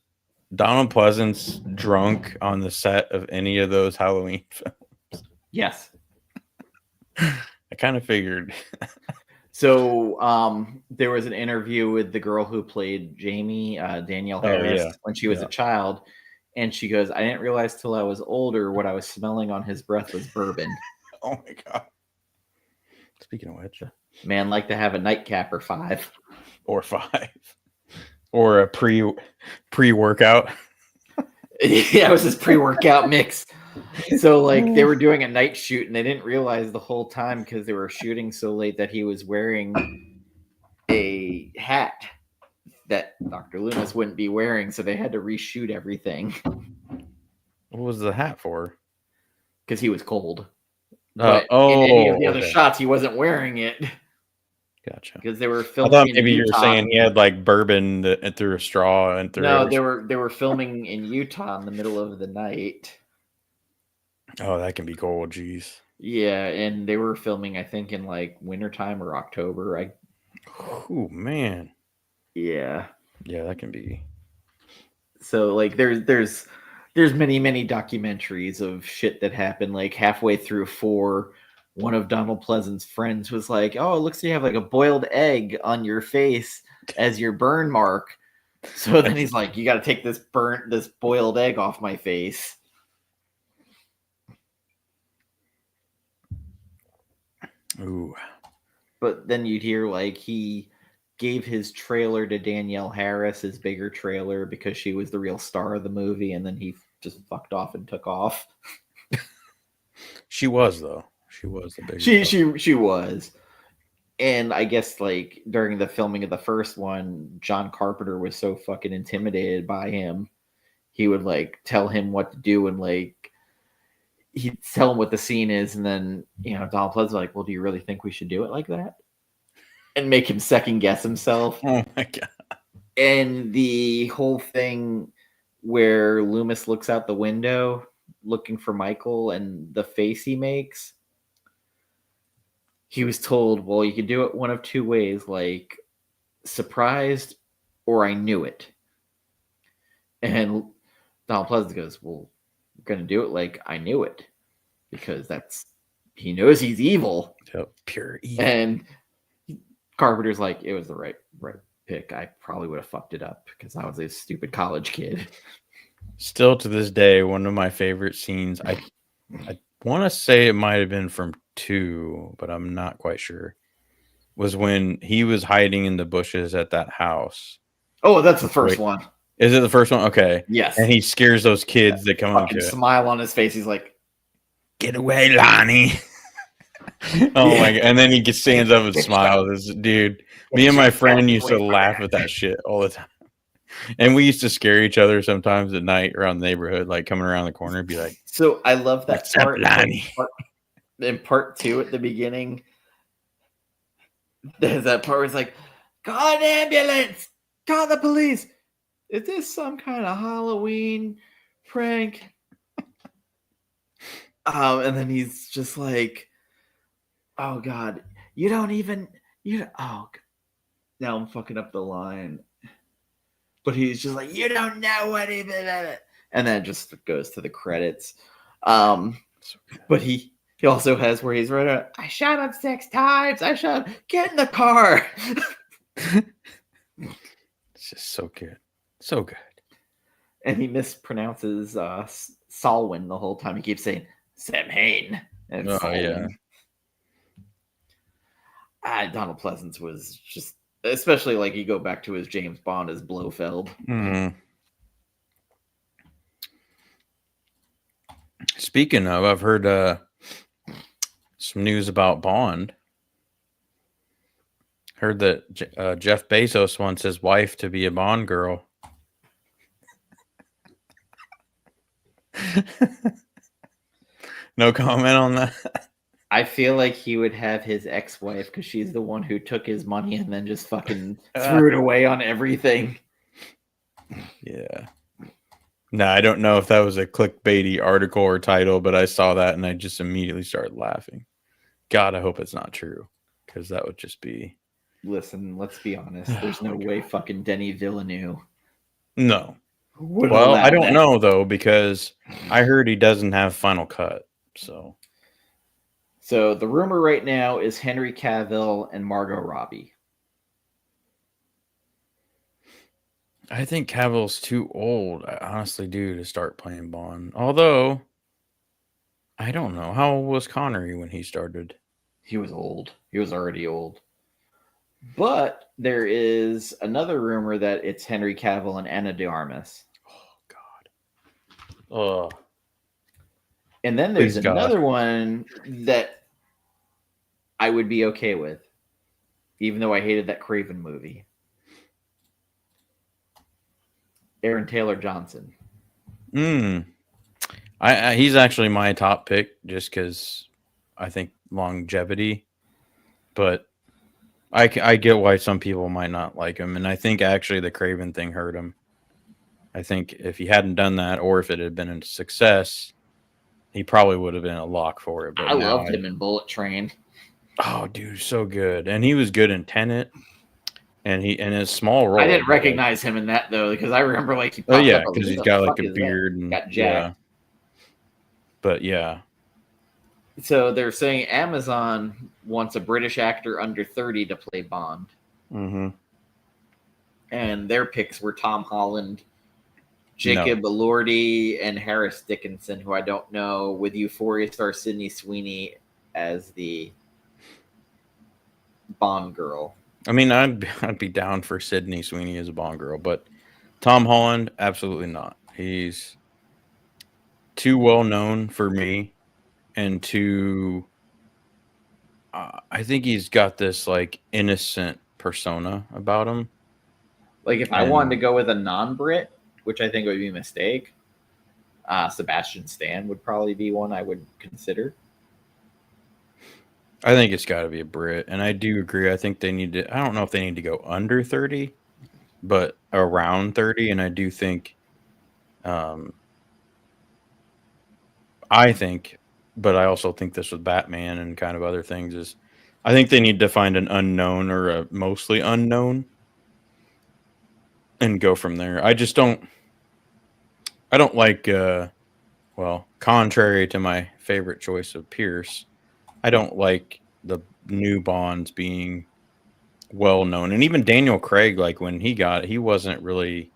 Donald Pleasance drunk on the set of any of those Halloween films? Yes. I kind of figured. So there was an interview with the girl who played Jamie, Danielle Harris, when she was a child. And she goes, I didn't realize till I was older what I was smelling on his breath was bourbon. Oh my God. Speaking of which. Man, like to have a nightcap or 5. Or 5. Or a pre-workout. Yeah, it was his pre-workout mix. So like they were doing a night shoot and they didn't realize the whole time because they were shooting so late that he was wearing a hat that Dr. Loomis wouldn't be wearing, so they had to reshoot everything. What was the hat for? Because he was cold. But in any of the other shots, he wasn't wearing it. Gotcha. Because they were filming. I thought maybe you were saying he had like bourbon through a straw and through. No, they were filming in Utah in the middle of the night. Oh, that can be cold. Jeez. Yeah, and they were filming, I think, in like wintertime or October. Oh man. Yeah. Yeah, that can be. So like there's many documentaries of shit that happened. Like halfway through 4, one of Donald Pleasant's friends was like, "Oh, it looks like you have like a boiled egg on your face as your burn mark." So then he's like, "You got to take this boiled egg off my face." Ooh. But then you'd hear like he gave his trailer to Danielle Harris, his bigger trailer, because she was the real star of the movie, and then he just fucked off and took off. She was though. She was the bigger. She was. And I guess like during the filming of the first one, John Carpenter was so fucking intimidated by him. He would like tell him what to do and like he'd tell him what the scene is, and then Donald Pleasant's like, "Well, do you really think we should do it like that?" And make him second guess himself. Oh my God. And the whole thing where Loomis looks out the window looking for Michael and the face he makes, he was told, well, you could do it one of 2 ways, like surprised or I knew it. And Donald Pleasant goes, well, we're going to do it like I knew it, because he knows he's evil. Yep, pure evil. And Carpenter's like, it was the right pick. I probably would have fucked it up because I was a stupid college kid. Still to this day, one of my favorite scenes. I want to say it might have been from 2, but I'm not quite sure. Was when he was hiding in the bushes at that house. Oh, that's the first one. Is it the first one? Okay. Yes. And he scares those kids that come up to it. Smile on his face. He's like, "Get away, Lonnie." Oh my God. And then he stands up and smiles. Dude, me and my friend used to laugh at that shit all the time. And we used to scare each other sometimes at night around the neighborhood, like coming around the corner and be like, so I love that "What's up, Lonnie?" In part 2 at the beginning, there's that part where it's like, "Call an ambulance, call the police. Is this some kind of Halloween prank?" And then he's just like, "Oh God, oh, now I'm fucking up the line." But he's just like, "You don't know what he did," and then it just goes to the credits. But he also has where he's right out, "I shot him 6 times. I shot him. Get in the car." It's just so good. So good. And he mispronounces Salwin the whole time. He keeps saying Samhain. And yeah. Donald Pleasance was just, especially like you go back to his James Bond as Blofeld. Mm-hmm. Speaking of, I've heard some news about Bond. Heard that Jeff Bezos wants his wife to be a Bond girl. No comment on that. I feel like he would have his ex-wife because she's the one who took his money and then just fucking threw it away on everything. Yeah. No, I don't know if that was a clickbaity article or title, but I saw that and I just immediately started laughing. God, I hope it's not true, because that would just be... Listen, let's be honest. There's no way fucking Denis Villeneuve. No. Well, I don't know, though, because I heard he doesn't have Final Cut, so... So the rumor right now is Henry Cavill and Margot Robbie. I think Cavill's too old. I honestly do to start playing Bond. Although, I don't know. How old was Connery when he started? He was old. He was already old. But there is another rumor that it's Henry Cavill and Ana de Armas. Oh, God. Oh. And then there's another one that I would be okay with, even though I hated that Craven movie. Aaron Taylor Johnson. He's actually my top pick just because I think longevity. But I get why some people might not like him. And I think actually the Craven thing hurt him. I think if he hadn't done that, or if it had been a success, he probably would have been a lock for it. But I loved him in Bullet Train. Oh, dude, so good. And he was good in Tenet. And his small role. I didn't recognize him in that though, because I remember like he popped up. Because he's got like a beard and got jacked. But yeah. So they're saying Amazon wants a British actor under 30 to play Bond. Mm-hmm. And their picks were Tom Holland, Jacob Elordi, and Harris Dickinson, who I don't know, with Euphoria star Sydney Sweeney as the Bond girl. I mean, I'd be down for Sydney Sweeney as a Bond girl, but Tom Holland, absolutely not. He's too well known for me, and too. I think he's got this like innocent persona about him. Like if I wanted to go with a non-Brit, which I think would be a mistake, Sebastian Stan would probably be one I would consider. I think it's got to be a Brit, and I do agree. I think they need to. I don't know if they need to go under 30, but around 30, and I do think. I think, but I also think this with Batman and kind of other things is, I think they need to find an unknown or a mostly unknown, and go from there. I just don't. I don't like. Well, contrary to my favorite choice of Pierce. I don't like the new Bonds being well known, and even Daniel Craig, like when he got it, he wasn't really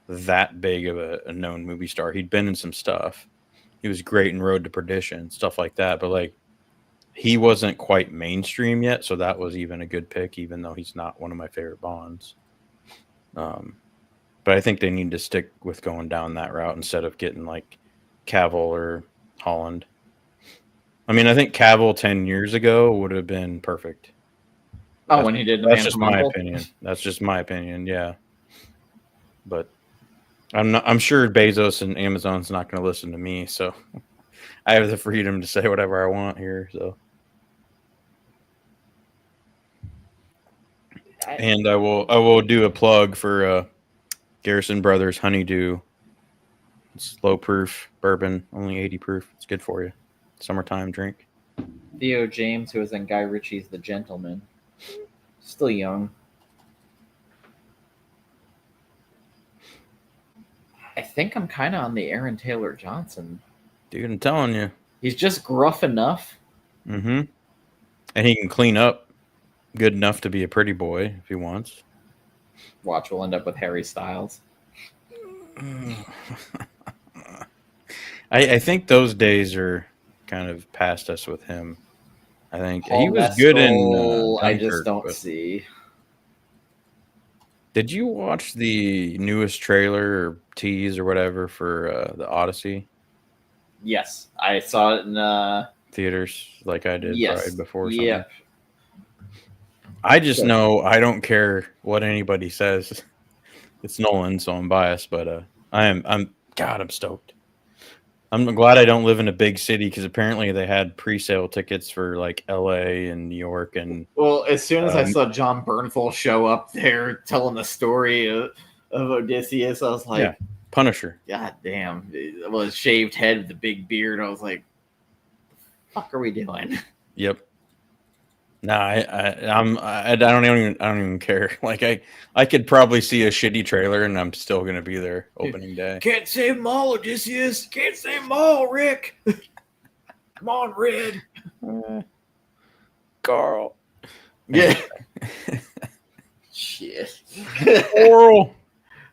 that big of a known movie star. He'd been in some stuff. He was great in Road to Perdition, stuff like that, but like he wasn't quite mainstream yet, so that was even a good pick, even though he's not one of my favorite Bonds. But I think they need to stick with going down that route instead of getting like Cavill or Holland. I mean, I think Cavill 10 years ago would have been perfect. Oh, when he did that's just my opinion. That's just my opinion, yeah. But I'm sure Bezos and Amazon's not going to listen to me, so I have the freedom to say whatever I want here. So, and I will do a plug for Garrison Brothers Honeydew. It's low proof bourbon, only 80 proof. It's good for you. Summertime drink. Theo James, who was in Guy Ritchie's The Gentleman, still young. I think I'm kind of on the Aaron Taylor Johnson. Dude, I'm telling you. He's just gruff enough. Mm-hmm. And he can clean up good enough to be a pretty boy if he wants. Watch, we'll end up with Harry Styles. I think those days are kind of past us with him. I think he was good in Dunkirk, I just don't see. Did you watch the newest trailer or tease or whatever for the Odyssey? Yes, I saw it in theaters like I did right before. Yeah. I just know I don't care what anybody says. It's Nolan, so I'm biased, but I'm stoked. I'm glad I don't live in a big city because apparently they had pre-sale tickets for like LA and New York and. Well, as soon as I saw John Bernthal show up there telling the story of Odysseus, I was like, yeah, Punisher. God damn! Well, his shaved head with the big beard. I was like, "The fuck are we doing?" Yep. No, I don't even care. Like I could probably see a shitty trailer and I'm still gonna be there opening day. Can't save them all, Odysseus. Can't save them all, Rick. Come on, Red. Carl. Yeah. Shit.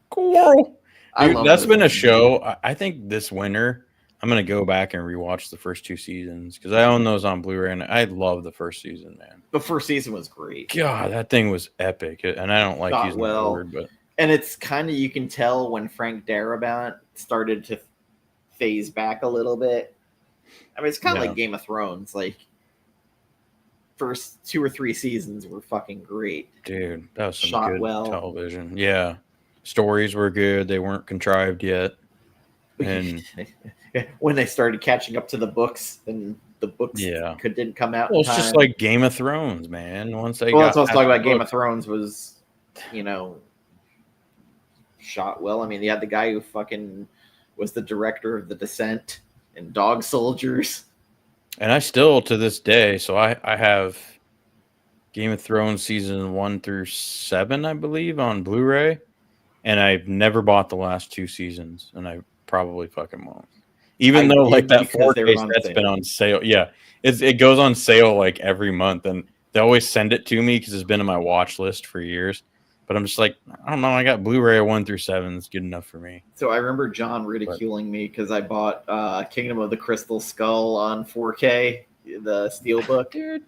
Coral. I Dude, love that's those been a movies. show. I think this winter I'm gonna go back and rewatch the first 2 seasons because I own those on Blu-ray and I love the first season, man. The first season was great. God, that thing was epic, and I don't like Shot using well. that word, but And it's kind of, you can tell when Frank Darabont started to phase back a little bit. I mean, it's kind of like Game of Thrones. Like, first 2 or 3 seasons were fucking great. Dude, that was some Shot good well. television. Yeah. Stories were good. They weren't contrived yet. And when they started catching up to the books, and the books didn't come out. Well, it's just like Game of Thrones, man. Once they that's got what I was talking about. Game of Thrones was, shot well. I mean, you had the guy who fucking was the director of The Descent and Dog Soldiers. And I still, to this day, so I have Game of Thrones season 1 through 7, I believe, on Blu-ray. And I've never bought the last 2 seasons, and I probably fucking won't. Even though like that 4K set's been on sale. Yeah, it goes on sale like every month, and they always send it to me because it's been on my watch list for years. But I'm just like, I don't know. I got Blu-ray 1 through 7. It's good enough for me. So I remember John ridiculing me because I bought Kingdom of the Crystal Skull on 4K, the Steelbook. Dude,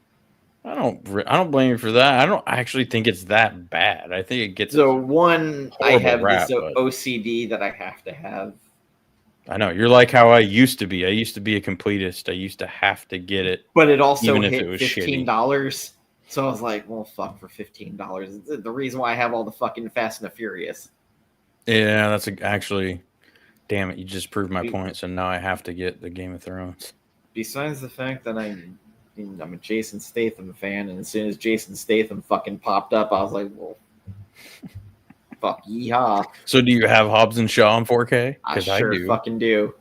I don't blame you for that. I don't actually think it's that bad. I think it gets I have this OCD that I have to have. I know you're like how I used to be. I used to be a completist. I used to have to get it, but it also even hit if it was $15. So I was like, well, fuck, for $15. It's the reason why I have all the fucking Fast and the Furious. Yeah, that's actually, damn it, you just proved my point. So now I have to get the Game of Thrones. Besides the fact that I'm a Jason Statham fan, and as soon as Jason Statham fucking popped up, I was like, well, fuck, yeehaw. So do you have Hobbs and Shaw in 4K? I sure fucking do.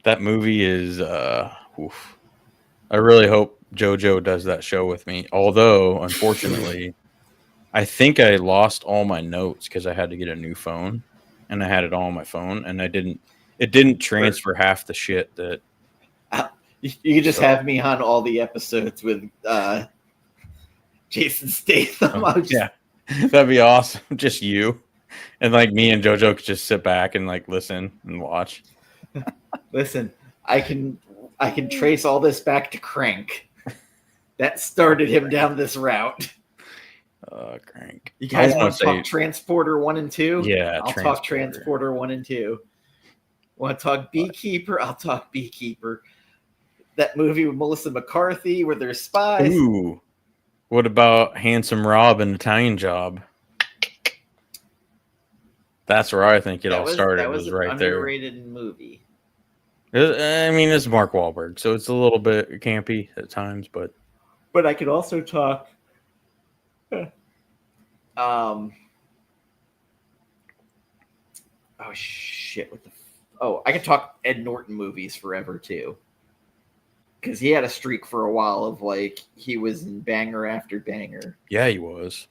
That movie is, oof. I really hope JoJo does that show with me. Although, unfortunately, I think I lost all my notes because I had to get a new phone, and I had it all on my phone, and it didn't transfer half the shit that. You could just have me on all the episodes with Jason Statham. Yeah, that'd be awesome. Just you, and like me and JoJo could just sit back and like listen and watch. Listen, I can trace all this back to Crank. That started him down this route. Crank. You guys want to talk Transporter 1 and 2? Yeah, I'll talk Transporter 1 and 2. Want to talk Beekeeper? I'll talk Beekeeper. That movie with Melissa McCarthy where there's spies. Ooh. What about Handsome Rob and Italian Job? That's where I think it all started. That was right there. Underrated movie. I mean, it's Mark Wahlberg, so it's a little bit campy at times, but I could also talk. Oh shit! I could talk Ed Norton movies forever too, because he had a streak for a while of like he was in banger after banger. Yeah, he was.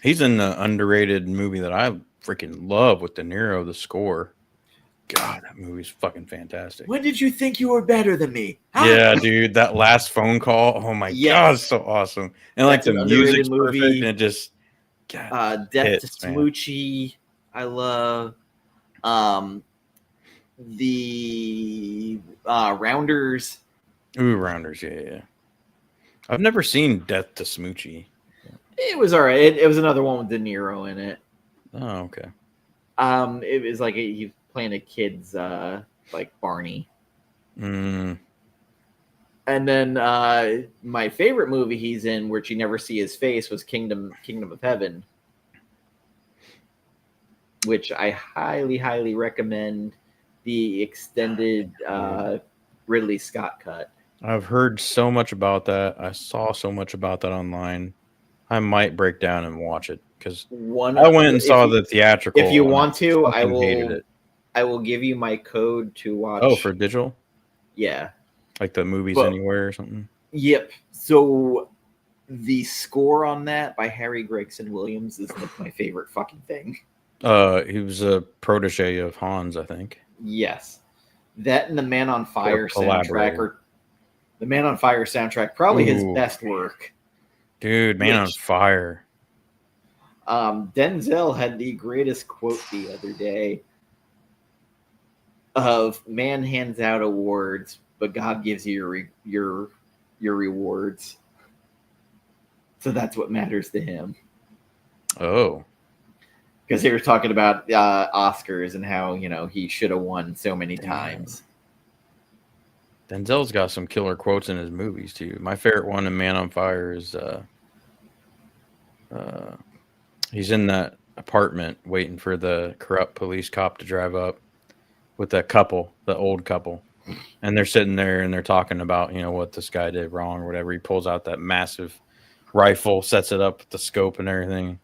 He's in the underrated movie that I freaking love with De Niro, The Score. God, that movie's fucking fantastic. When did you think you were better than me? Yeah, dude, that last phone call. Oh my god, it's so awesome. And like the music's perfect, and it just Death to Smoochie. I love the Rounders. Ooh, Rounders, yeah. I've never seen Death to Smoochie. It was all right. It was another one with De Niro in it. Oh, okay. It was like he's playing a kid's like Barney. Mm. And then my favorite movie he's in, which you never see his face, was Kingdom of Heaven, which I highly, highly recommend the extended Ridley Scott cut. I've heard so much about that. I saw so much about that online. I might break down and watch it because I went and saw the theatrical. If you want to, I will give you my code to watch. Oh, for digital? Yeah. Like the Movies Anywhere or something? Yep. So the score on that by Harry Gregson Williams is like my favorite fucking thing. He was a protege of Hans, I think. Yes. That and the Man on Fire soundtrack The Man on Fire soundtrack, probably his best work. Dude, Man on Fire. Denzel had the greatest quote the other day of "Man hands out awards, but God gives you your rewards." So that's what matters to him. Oh. Because they were talking about Oscars and how, he should have won so many times. Denzel's got some killer quotes in his movies, too. My favorite one in Man on Fire is he's in that apartment waiting for the corrupt police cop to drive up with that couple, the old couple. And they're sitting there and they're talking about, what this guy did wrong or whatever. He pulls out that massive rifle, sets it up with the scope and everything.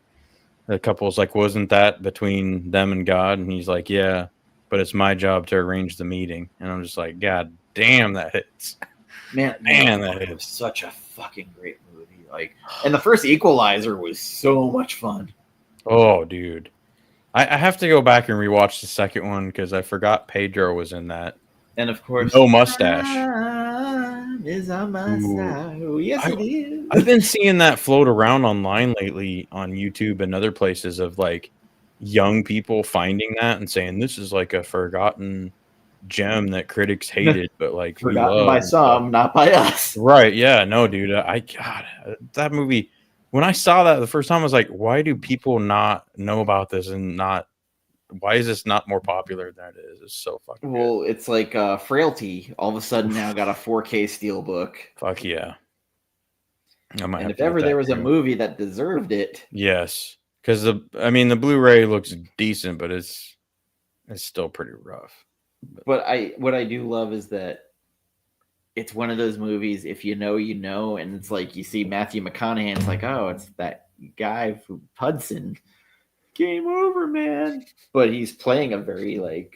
The couple's like, wasn't that between them and God? And he's like, yeah, but it's my job to arrange the meeting. And I'm just like, God damn, that hits. Man, that hits. Such a fucking great movie. And the first Equalizer was so much fun. Oh, dude. I have to go back and rewatch the second one because I forgot Pedro was in that. And of course, no mustache. Is on my side. Oh, yes, it is. I've been seeing that float around online lately on YouTube and other places of young people finding that and saying this is like a forgotten gem that critics hated, but forgotten we love by some, not by us. Right? Yeah. No, dude. God, that movie. When I saw that the first time, I was like, why do people not know about this and not? Why is this not more popular than it is? It's so fucking good. It's like Frailty. All of a sudden now got a 4K steelbook. Fuck yeah. And if ever there was a movie that deserved it. Yes. Because the Blu-ray looks decent, but it's still pretty rough. But what I do love is that it's one of those movies, if you know, and it's like you see Matthew McConaughey and it's like, oh, it's that guy from Hudson. Game over, man. But he's playing a very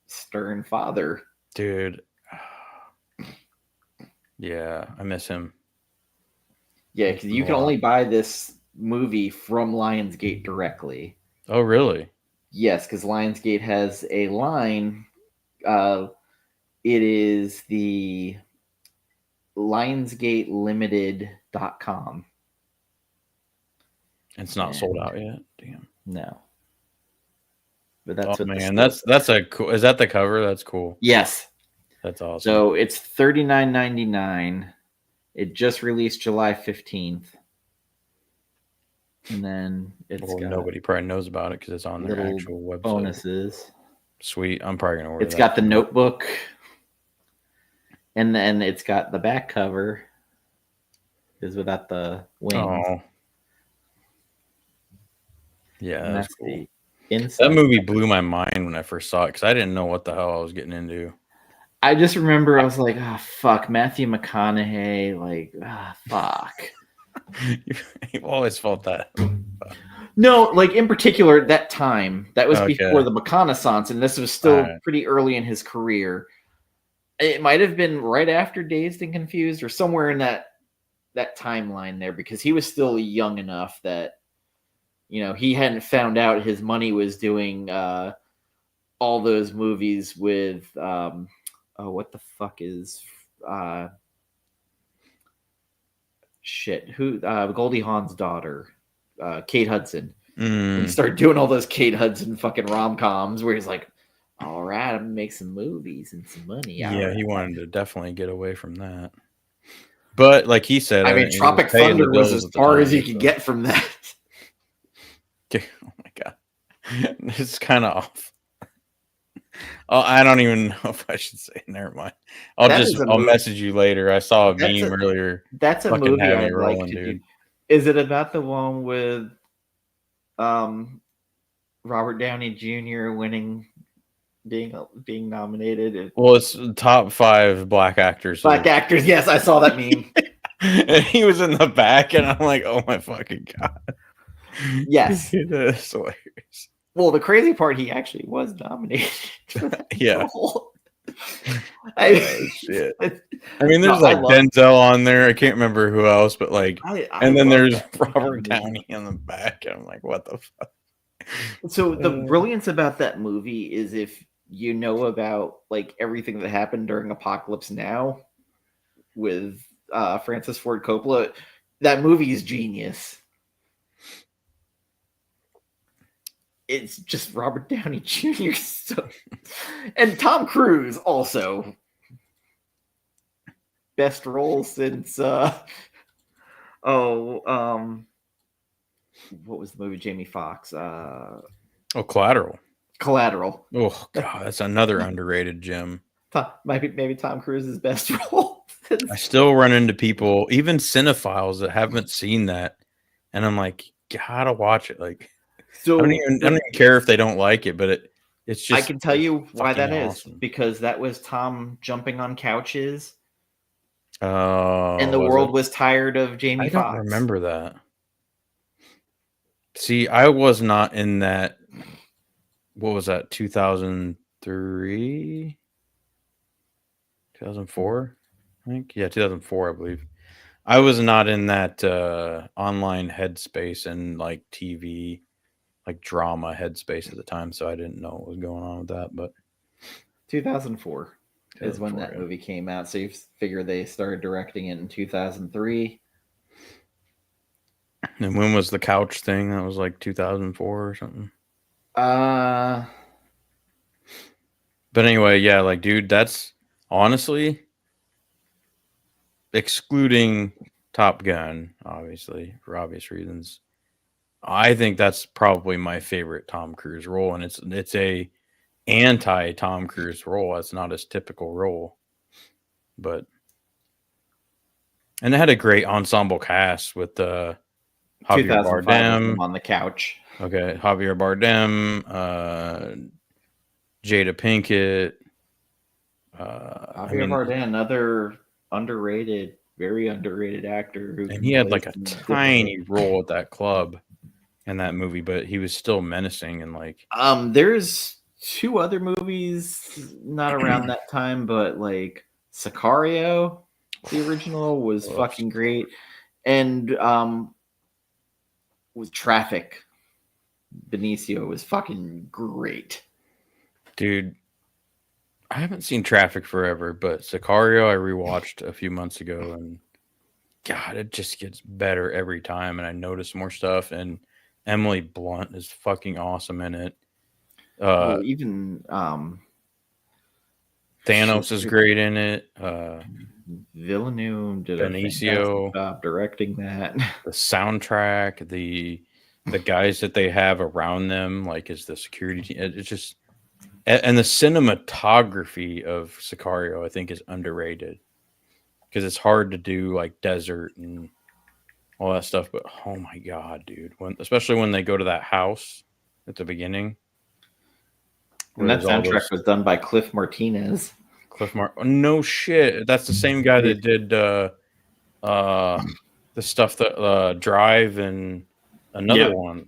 stern father. Dude. Yeah, I miss him. Yeah, because you can only buy this movie from Lionsgate directly. Oh, really? Yes, because Lionsgate has a line. It is the LionsgateLimited.com. It's not sold out yet. Damn. No. But that's that's a cool. Is that the cover? That's cool. Yes. That's awesome. So it's $39.99. It just released July 15th. And then nobody probably knows about it because it's on their actual website. Bonuses. Sweet. I'm probably gonna order. It's got the Notebook. And then it's got the back cover. Is without the wings. Oh. Yeah, that's cool. Inside. That movie blew my mind when I first saw it because I didn't know what the hell I was getting into. I just remember I was like, fuck, Matthew McConaughey, fuck. You've always felt that. No, in particular, that time. That was before the McConaissance, and this was still pretty early in his career. It might have been right after Dazed and Confused or somewhere in that timeline there because he was still young enough that he hadn't found out his money was doing all those movies with what the fuck is Goldie Hawn's daughter, Kate Hudson. He started doing all those Kate Hudson fucking rom-coms where he's like, all right, I'm gonna make some movies and some money. Yeah, he wanted to definitely get away from that. But like he said, Tropic Thunder was as far as you could get from that. Oh my god, it's kind of off. Oh, I don't even know if I should say. Never mind. I'll message you later. I saw a meme earlier. That's a movie I'd like to do. Is it about the one with Robert Downey Jr. being nominated? Well, it's top 5 black actors. Black actors, yes, I saw that meme. And he was in the back, and I'm like, oh my fucking god. Yes. That's hilarious. Well, the crazy part, he actually was nominated for that yeah. role. Shit. There's Denzel on there. I can't remember who else, but and then there's Robert Downey in the back, and I'm like, what the fuck? So the brilliance about that movie is if you know about everything that happened during Apocalypse Now, with Francis Ford Coppola. That movie is genius. It's just Robert Downey Jr. And Tom Cruise also. Best role since what was the movie? Jamie Foxx. Collateral. Collateral. Oh god, that's another underrated gem. Maybe Tom Cruise's best role. I still run into people, even cinephiles, that haven't seen that, and I'm like, gotta watch it. Like, so I don't even care if they don't like it, but it's just. I can tell you why that awesome. is, because that was Tom jumping on couches. Oh, and the world was tired of Jamie Foxx. I don't remember that. See, I was not in that. What was that? 2003, 2004, I think. Yeah, 2004, I believe. I was not in that online headspace and like TV, like drama headspace at the time, so I didn't know what was going on with that. But 2004 is when that movie came out. So you figure they started directing it in 2003. And when was the couch thing? That was like 2004 or something. But anyway, yeah, like, dude, that's honestly, excluding Top Gun, obviously, for obvious reasons, I think that's probably my favorite Tom Cruise role, and it's a anti Tom Cruise role. It's not his typical role, and it had a great ensemble cast with Javier Bardem on the couch. Okay, Javier Bardem, Jada Pinkett. Javier Bardem, another very underrated actor, and he had like a tiny role at that club in that movie, but he was still menacing and like. There's two other movies not around that time, but like Sicario, the original, was fucking great, and with Traffic, Benicio was fucking great. Dude, I haven't seen Traffic forever, but Sicario I rewatched a few months ago, and God, it just gets better every time, and I notice more stuff, and Emily Blunt is fucking awesome in it. Even Thanos is great in it. Villeneuve did a fantastic job directing that. The soundtrack, the guys that they have around them, like is the security team. It's just, and the cinematography of Sicario, I think, is underrated because it's hard to do like desert and all that stuff. But oh my god, dude! Especially when they go to that house at the beginning. And that soundtrack was done by Cliff Martinez. No shit. That's the same guy that did the stuff that Drive and another one.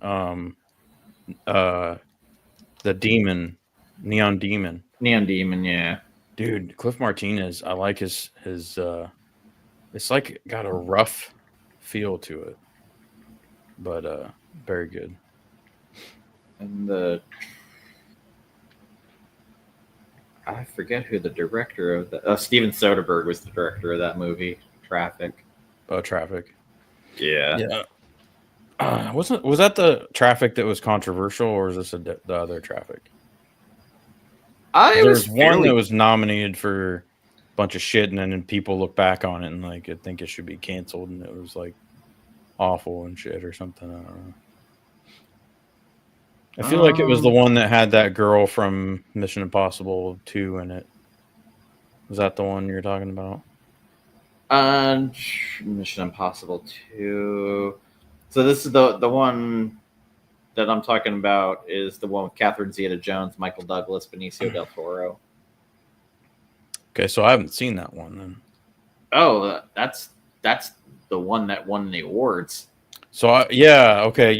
The Demon, Neon Demon. Yeah. Dude, Cliff Martinez, I like his it's like got a rough feel to it. But very good. And I forget who the director of that. Steven Soderbergh was the director of that movie, Traffic. Traffic. Yeah. Was that the Traffic that was controversial, or is this the other Traffic? There was one that was nominated for a bunch of shit, and then people look back on it and like I think it should be canceled, and it was like awful and shit or something. I don't know. I feel like it was the one that had that girl from Mission Impossible 2 in it. Was that the one you're talking about? Mission Impossible 2. So this is the one that I'm talking about is the one with Catherine Zeta-Jones, Michael Douglas, Benicio del Toro. Okay, so I haven't seen that one then. Oh, that's the one that won the awards. So okay.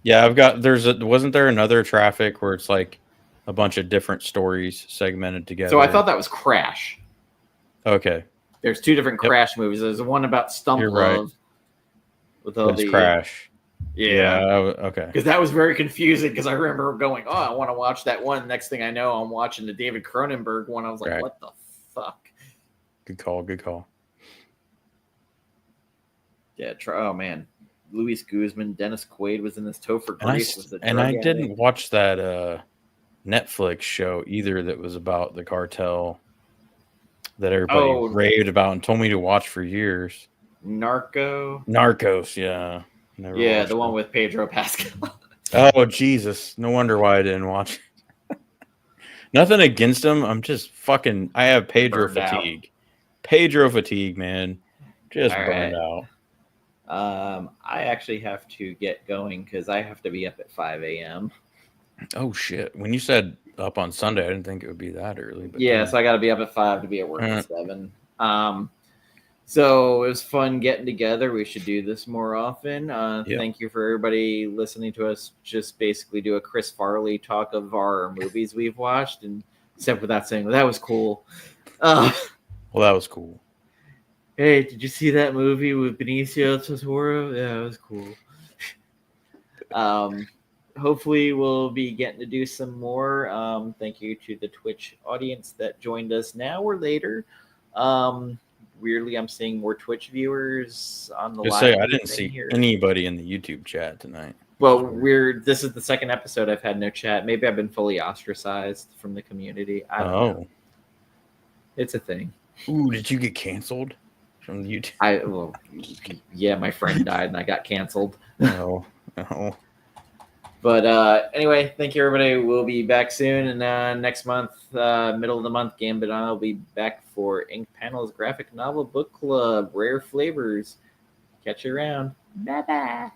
Yeah, wasn't there another Traffic where it's like a bunch of different stories segmented together? So I thought that was Crash. Okay. There's two different Crash movies. There's one about Stump Love. Right. With all the Crash. Yeah. Okay. Because that was very confusing because I remember going, I want to watch that one. Next thing I know, I'm watching the David Cronenberg one. I was like, What the fuck? Good call. Yeah, oh man, Luis Guzman, Dennis Quaid was in this. Topher And Grace was the drug I addict. didn't watch that Netflix show either that was about the cartel that everybody raved about and told me to watch for years. Narcos, yeah. Never watched the one with Pedro Pascal. Oh, Jesus. No wonder why I didn't watch it. Nothing against him. I'm just fucking... I have Pedro fatigue. Pedro fatigue, man. Just burned out. I actually have to get going because I have to be up at 5 a.m. Oh, shit. When you said up on Sunday, I didn't think it would be that early. But yeah, so I got to be up at 5 to be at work at 7. So it was fun getting together. We should do this more often. Thank you for everybody listening to us just basically do a Chris Farley talk of our movies we've watched, and except without saying, well, that was cool. Well, that was cool. Hey, did you see that movie with Benicio del Toro? Yeah, it was cool. Hopefully we'll be getting to do some more. Thank you to the Twitch audience that joined us now or later. Weirdly, I'm seeing more Twitch viewers on the live. I didn't see anybody in the YouTube chat tonight. Well, this is the second episode I've had no chat. Maybe I've been fully ostracized from the community. I don't know. It's a thing. Ooh, did you get canceled from the YouTube? Yeah, my friend died and I got canceled. Oh. But anyway, thank you, everybody. We'll be back soon. And next month, middle of the month, Gambit and I will be back for Ink Panels Graphic Novel Book Club, Rare Flavors. Catch you around. Bye-bye.